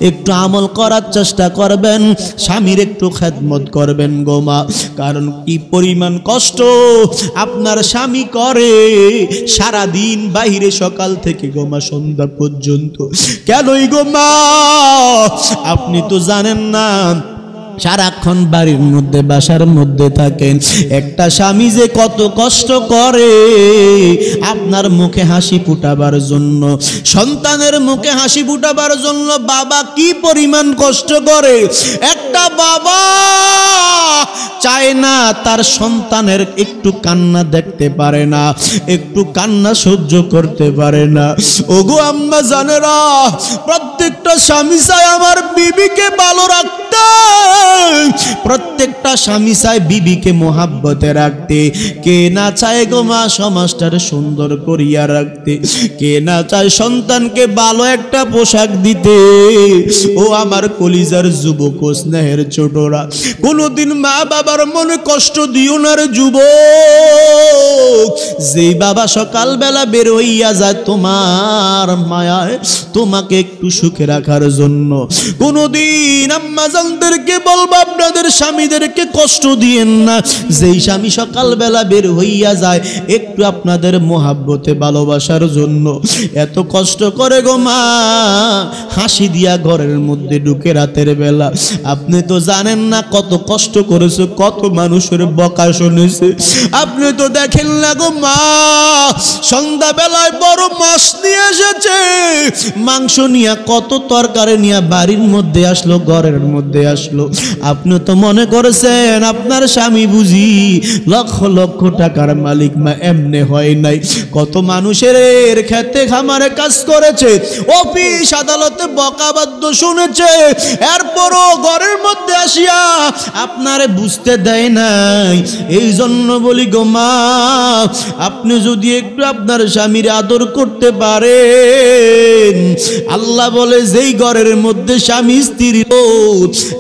একটু আমল করার চেষ্টা করবেন, স্বামীর একটু খেদমত করবেন গো মা। কারণ কি পরিমাণ কষ্ট আপনার স্বামী করে সারাদিন বাইরে, সকাল থেকে গো মা সন্ধ্যা পর্যন্ত। কেনই গো মা, আপনি তো জানেন না সারাক্ষণ বাড়ির মধ্যে বাসার মধ্যে থাকেন, একটা স্বামী যে কত কষ্ট করে আপনার মুখে হাসি ফুটাবার জন্য, সন্তানের মুখে হাসি ফুটাবার জন্য বাবা কি পরিমাণ কষ্ট করে। একটা একটা বাবা চায় না তার সন্তানের একটু কান্না দেখতে পারে না, একটু কান্না সহ্য করতে পারে না। ওগো আম্মা জানেরা, প্রত্যেকটা স্বামী চায় আমার বিবিকে ভালো রাখতে, প্রত্যেকটা স্বামী চায় বিবিকে মোহাব্বতে রাখতে। কে না চায় গো মা সমাজটার সুন্দর করিয়া রাখতে? কে না চায় সন্তানকে ভালো একটা পোশাক দিতে? ও আমার কলিজার যুবক ও স্নেহের ছোটরা, কোনদিন মা বাবার মনে কষ্ট দিও না রে যুবক। যেই বাবা সকালবেলা বের হইয়া যায় তোমার মায়ায় তোমাকে একটু সুখে রাখার জন্য, কোনদিন আম্মা জানদেরকে বলবো আপনাদের স্বামীদেরকে কষ্ট দিয়েন না। যেই স্বামী সকালবেলা বের হইয়া যায় একটু আপনাদের মোহাব্বতে ভালোবাসার জন্য, এত কষ্ট করে গো মা হাসি দিয়া ঘরের মধ্যে ঢুকে রাতের বেলা। আপনি তো জানেন না কত কষ্ট করেছে, কত মানুষের বকা শুনেছে। আপনি তো দেখেন না গো মা, সন্ধ্যা বেলায় বড় মাছ নিয়ে এসেছে, মাংস নিয়ে কত তরকারি নিয়ে বাড়ির মধ্যে আসলো, ঘরের মধ্যে আসলো। আপনি তো মনে করেছেন আপনার স্বামী বুঝি লক্ষ লক্ষ টাকার মালিক, মা এমনে হয় নাই। কত মানুষের খেতে খামারে কাজ করেছে, অফিস আদালতে বকাবাদ্য শুনেছে, এরপরও ঘরের মধ্যে আসিয়া আপনারে বুঝতে দেয় নাই। এই জন্য বলি গো মা, আপনি যদি একটু আপনার স্বামীর আদর করতে পারেন, আল্লাহ বলে যেই ঘরের মধ্যে স্বামী স্ত্রী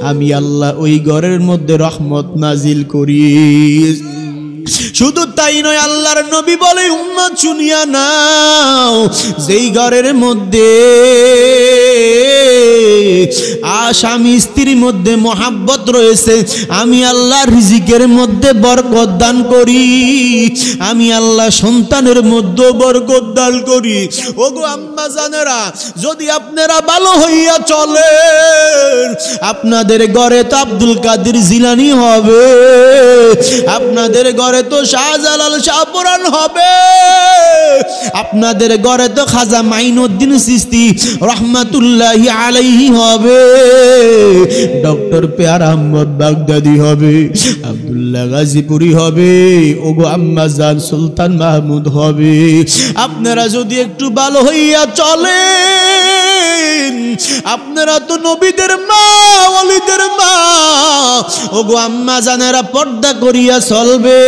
আমি আল্লাহ ওই ঘরের মধ্যে রহমত নাজিল করি। শুধু তাই নয়, আল্লাহর নবী বলে উম্মত শুনিয়া নাও, যেই ঘরের মধ্যে স্বামী স্ত্রীর মধ্যে মহাব্বত রয়েছে, আমি আল্লাহ রিজিকের মধ্যে বরকত দান করি, আমি আল্লাহ সন্তানের মধ্যে বরকত দান করি। ওগো আম্মা জানেরা, যদি আপনারা ভালো হইয়া চলেন, আপনাদের ঘরে তো আব্দুল কাদের জিলানী হবে, আপনাদের ঘরে তো শাহজালাল শাহপুরান হবে, আপনাদের ঘরে তো খাজা মাইনুদ্দিন চিশতি রহমাতুল্লাহি আলাইহি হবে, ডক্টর পেয়ার আহমদ বাগদাদি হবে, আব্দুল্লাহ গাজীপুরি হবে, ওগো আম্মা জান সুলতান মাহমুদ হবে। আপনারা যদি একটু ভালো হইয়া চলেন, আপনারা তো নবীদের মা, ওলিদের মা। ওগো আম্মা জানেরা, পর্দা করিয়া চলবে,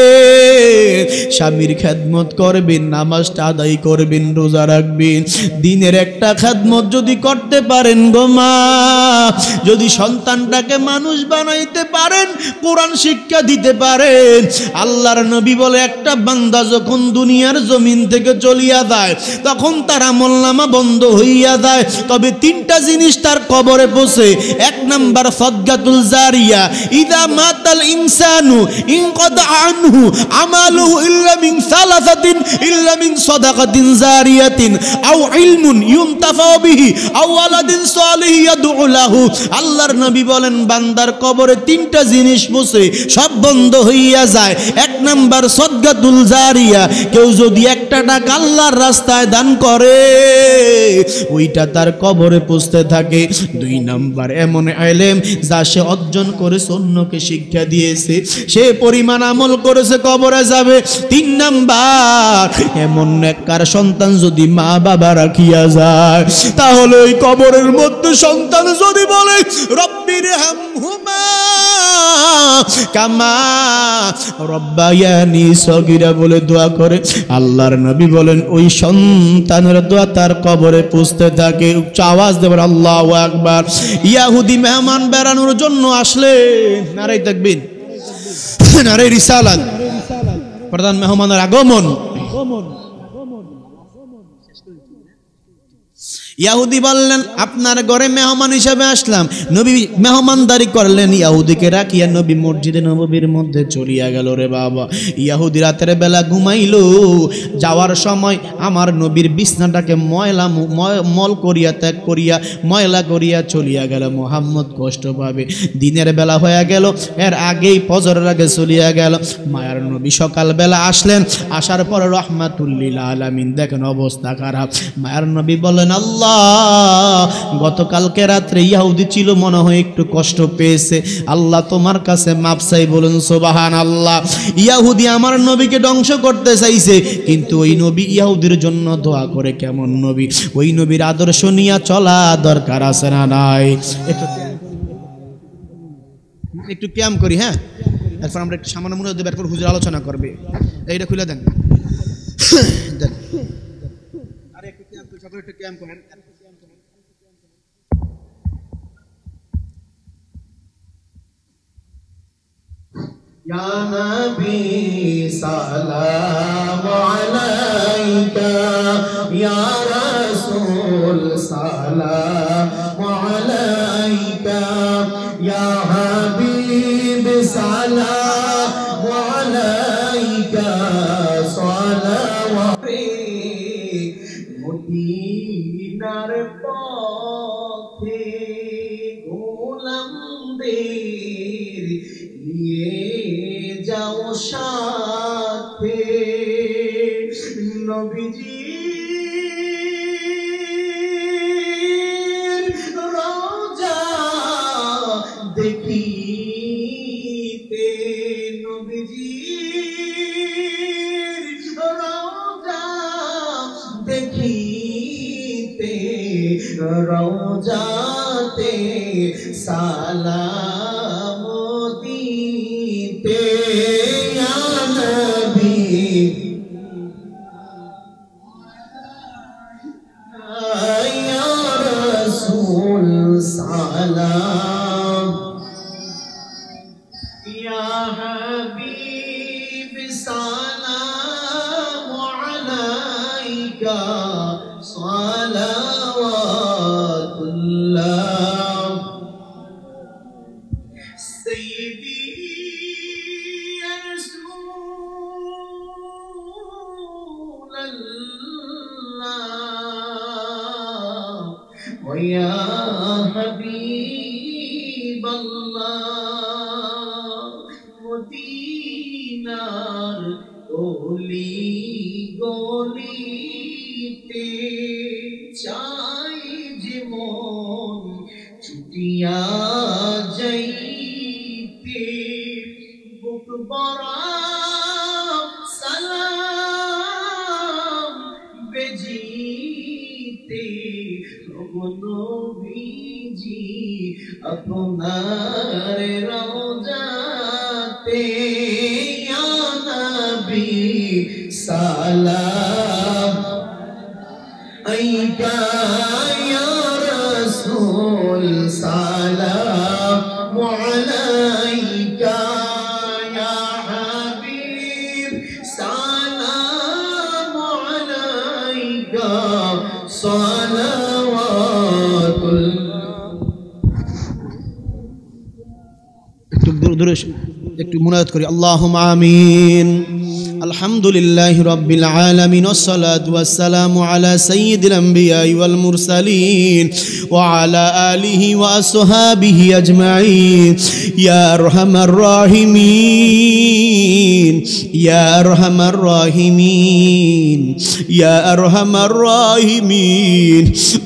স্বামীর খেদমত করবেন, নামাজটা আদায় করবেন, রোজা রাখবেন। দিনের একটা খেদমত যদি করতে পারেন গো মা, যদি সন্তানটাকে মানুষ বানাইতে পারেন, কোরআন শিক্ষা দিতে পারেন, আল্লাহর নবী বলে একটা বান্দা যখন দুনিয়ার জমিন থেকে চলিয়া যায় তখন তার আমলনামা বন্ধ হইয়া যায়, তবে তিনটা জিনিস তার কবরে পৌঁছে। এক নাম্বার সাদকাতুল জারিয়া, ইদা মাতাল ইনসানু ইনকাদা আনহু আমালুহু ইল্লা মিন সালাসাতিন, ইল্লা মিন সাদাকাতিন জারিয়াতিন আও ইলমুন ইউনতাফাউ বিহি আও ওয়ালাদিন সালিহ ইয়াদউ লাহু। আল্লাহর নবী বলেন বান্দার কবরে তিনটা জিনিস পৌঁছে, সব বন্ধ হইয়া যায়। এক নাম্বার সাদকাতুল জারিয়া, কেউ যদি একটা টাকা আল্লাহর রাস্তায় দান করে ওইটা তার কবরে পৌঁছতে থাকে। দুই নাম্বার এমন ইলম যা সে অর্জন করেছে, অন্যকে শিক্ষা দিয়েছে, সে পরিমাণ আমল করেছে, কবরে যাবে। তিন নাম্বার এমন নেককার সন্তান যদি মা বাবা রাখিয়া যায়, তাহলে ওই কবরের মধ্যে সন্তান যদি বলে রব্বির হামহুমা কামা রব্বায়ানি সগীরা বলে দোয়া করে, আল্লাহর নবী বলেন ওই সন্তানের দোয়া তার কবরে পৌঁছতে থাকে। উচ্চ আওয়াজ দেবেন আল্লাহু আকবার। ইহুদি মেহমান বেড়ানোর জন্য আসলে, নারে তাকবীর, নারে রিসালাত, প্রধান মেহমানের আগমন। ইহুদি বললেন আপনার ঘরে মেহমান হিসেবে আসলাম। নবী মেহমানদারি করলেন, ইহুদিকে রাখিয়া নবী মসজিদে নববীর মধ্যে চলিয়া গেল। রে বাবা, ইহুদি রাতের বেলা ঘুমাইল, যাওয়ার সময় আমার নবীর বিছনাটাকে মল করিয়া ত্যাগ করিয়া ময়লা করিয়া চলিয়া গেল। মুহাম্মদ কষ্ট পাবে, দিনের বেলা হয়ে গেল, এর আগেই ফজরের আগে চলিয়া গেল। মায়ার নবী সকালবেলা আসলেন, আসার পর রহমাতুল লিল আলামিন, দেখেন অবস্থা খারাপ। মায়ার নবী বলেন আল্লাহ আল্লাহ গতকালকে রাত্রে ইহুদি ছিল মনে হয় একটু কষ্ট পেয়েছে, আল্লাহ তোমার কাছে মাপ চাই, বলুন সুবহানাল্লাহ। ইহুদি আমার নবীকে ধ্বংস করতে চাইছে, কিন্তু ওই নবী ইহুদির জন্য দোয়া করে। কেমন নবী? ওই নবীর আদর্শ নিয়ে চলা দরকার আছে না নাই? একটু ক্যাম করি, হ্যাঁ, এরপর আমরা একটু সামান্য মনে দেব, এরপর হুজুর আলোচনা করবে। এইটা খুলে দেন, আরে একটু ক্যাম করি, সকলে একটু ক্যাম করেন। ইয়া নবী সালাম আলাইকা, ইয়া রাসূল সালাম আলাইকা, ইয়া হাবিব সালাম আলাইকা, সালাওয়াত মদিনার পথে গোলামদের নিয়ে যাও সাথে, নবীজি রওজা দেখিতে, নবীজি রওজা দেখিতে, রওজাতে সালাম দিতে, ইয়া নবী ইয়া রাসূল সালাম, ইয়া হাবিব সালাম আলাইকা, সালাওয়াতুল্লাহ সাইয়্যিদি ইয়া রাসূলাল্লাহ ওয়া ইয়া হাবিবাল্লাহ, মদিনার গলি গলিতে চাই যে মন ছুটিয়া যাইতে, বুক ভরা সালাম বেজিতে, নবীজি আপনার রওজাতে, ইয়া নবী সালাম আলাইকা, ইয়া রাসূল সালাম আলাইকা, ইয়া হাবিব সালাম আলাইকা, সালাওয়াতুল। একটু দূরে একটু মুনাজাত করি, আল্লাহুম্মা আমিন। আলহামদুলিল্লাহি রাব্বিল আলামিন, ওয়াসসালাতু ওয়াসসালামু আলা সাইয়্যিদিল আমবিয়াই ওয়াল মুরসালিন ওয়া আলা আলিহি ওয়া আসহাবিহি আজমাইন। ইয়া আরহামার রাহিমিন, ইয়া আরহামার রাহিমিন, ইয়া আরহামার রাহিমিন।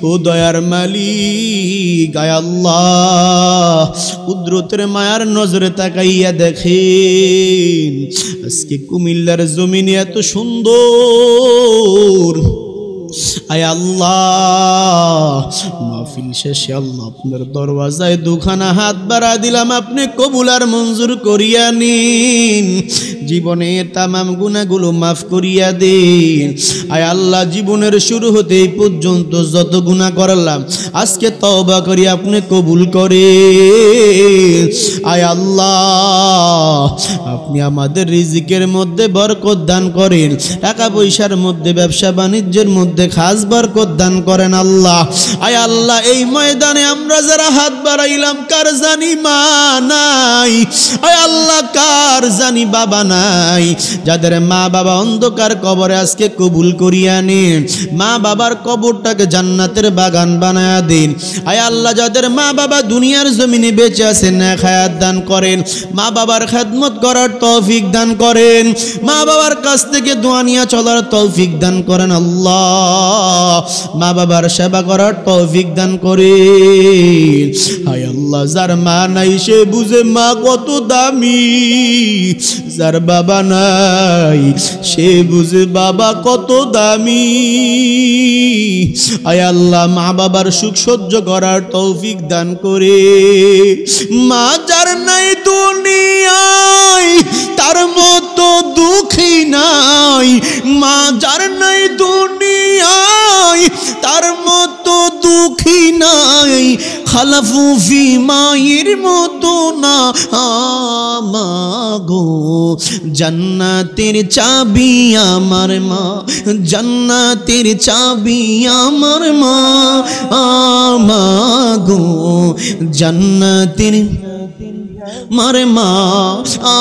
ও দয়ার মালিক, আয় আল্লাহ কুদরতের মায়ার নজরে তাকাইয়া দেখেন, আজকে কুমিল্লার জমিনে এত সুন্দর, আয় আল্লাহ মাহফিল শেষে আল্লাহ আপনার দরওয়াজায় দুখানা হাত বাড়া দিলাম, আপনি কবুল আর মঞ্জুর করিয়া নিন, জীবনের তামাম গুনাহগুলো মাফ করিয়া দিন। আয় আল্লাহ জীবনের শুরু হতে এই পর্যন্ত যত গুনাহ করলাম আজকে তওবা করি আপনি কবুল করে। আয় আল্লাহ আপনি আমাদের রিজিকের মধ্যে বরকত দান করেন, টাকা পয়সার মধ্যে, ব্যবসা বাণিজ্যের মধ্যে খাস বরকত দান করেন আল্লাহ। আয় আল্লাহ এই ময়দানে আমরা যারা হাত বাড়াইলাম, কার জানি মা নাই, আয় আল্লাহ কার জানি বাবা নাই, যাদের মা বাবা অন্ধকার কবরে আজকে কবুল করিয়া নেন, মা বাবার কবরটাকে জান্নাতের বাগান বানায়া দিন। আয় আল্লাহ যাদের মা বাবা দুনিয়ার জমিনে বেঁচে আছেন, নেক হায়াত দান করেন, মা বাবার খেদমত করার তৌফিক দান করেন, মা বাবার কাছ থেকে দোয়া নিয়ে চলার তৌফিক দান করেন আল্লাহ। মা বাবার সেবা করার তৌফিক দান করেন। হায় আল্লাহ, যার মা নাই সে বুঝে মা কত দামি, যার বাবা নাই সে বুঝে বাবা কত দামি। আয় আল্লাহ, মা বাবার সুখ সহ্য করার তৌফিক দান করে। মা যার নাই দুনিয়ায় তার মতো দুঃখী নাই, মা যার নাই দুনিয়ায় তার মতো দুঃখী নাই, খালাফু ফি মায়ের মতো না মাগো। জান্নাতের চাবি আমার মা, জান্নাতের চাবি আমার মা মাগো। জান্নাতের মারে মা,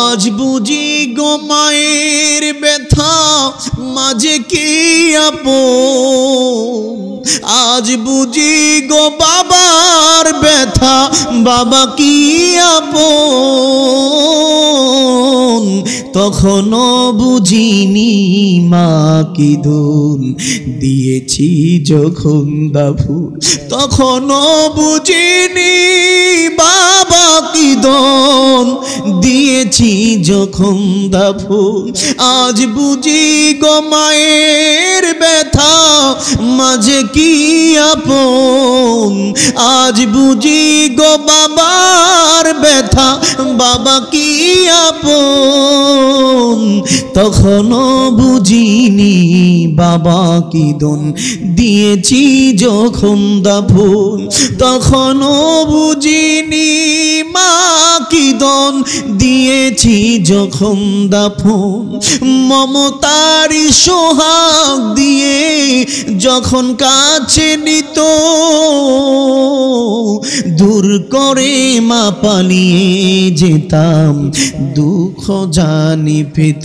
আজ বুঝি গো মায়ের ব্যথা মাঝে কি আপন, আজ বুঝি গো বাবার ব্যথা বাবা কি আপন। তখনও বুঝিনি মা কি ধন দিয়েছি যখন দাফন, তখনও বুঝিনি বাবা কি ধন দিয়েছি যখন দাফন। আজ বুঝি গো মায়ের ব্যথা মাঝে কি আপন, আজ বুঝি গো বাবার ব্যথা বাবা কি আপন। তখনও বুঝিনি বাবা কি দন দিয়েছি যখন দাফন, তখনও বুঝিনি মা কি দন দিয়েছি যখন দাফন। মমতারি সোহাগ দিয়ে যখন কাছে নিত, দূর করে মা পালিয়ে যেতাম দুঃখ জানি পেত।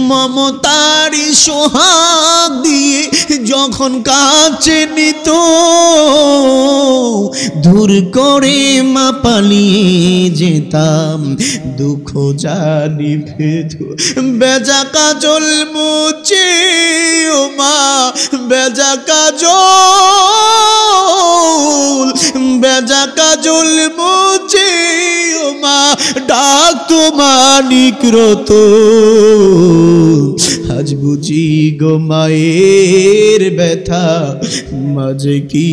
মমতারি সোহাগ দিয়ে যখন কাছে নিত, দূর করে মা পালিয়ে যেতাম দুঃখ জানি পেত। বেজা কাজল মুছে ও মা, বেজা কাজল, বেজা কাজল মুছে ও মা, ডাক তো মানিক রতন। আজ বুঝি গো মায়ের ব্যথা মাঝে কি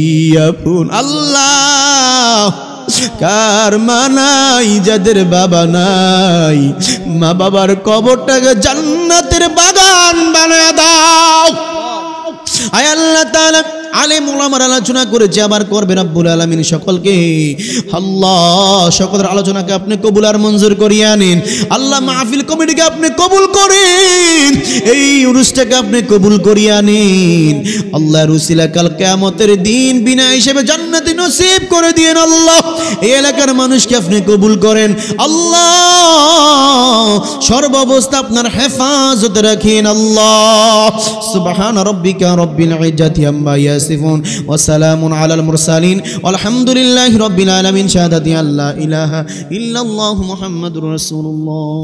আপন। আল্লাহ, কার মা নাই যাদের বাবা নাই, মা বাবার কবরটাকে জান্নাতের বাগান বানায় দাও। আয় আল্লাহ তাআলা আলেম ওলামার আলোচনা করেছে, আবার করবেন রব্বুল আলামিন সকলকে। আল্লাহ, সকলের আলোচনাকে আপনি কবুল আর মঞ্জুর করিয়ে আনেন। আল্লাহ, মাহফিল কমিটিকে আপনি কবুল করেন, এই উরুসটাকে আপনি কবুল করিয়ে আনেন। আল্লাহর উসিলা কাল কিয়ামতের দিন বিনা হিসেবে জান্নাতে নসিব করে দিয়েন। আল্লাহ, এই এলাকার মানুষকে আপনি কবুল করেন। আল্লাহ, সর্বাবস্থা আপনার হেফাজতে রাখেন। আল্লাহ, সুবহান রাব্বিকা রব্বিল ইজ্জাতি আম্মা ইয়াসিফুন ওয়া সালামুন আলাল মুরসালিন আলহামদুলিল্লাহি রাব্বিল আলামিন। শাহাদাতি আল্লা ইলাহা ইল্লাল্লাহু মুহাম্মাদুর রাসূলুল্লাহ।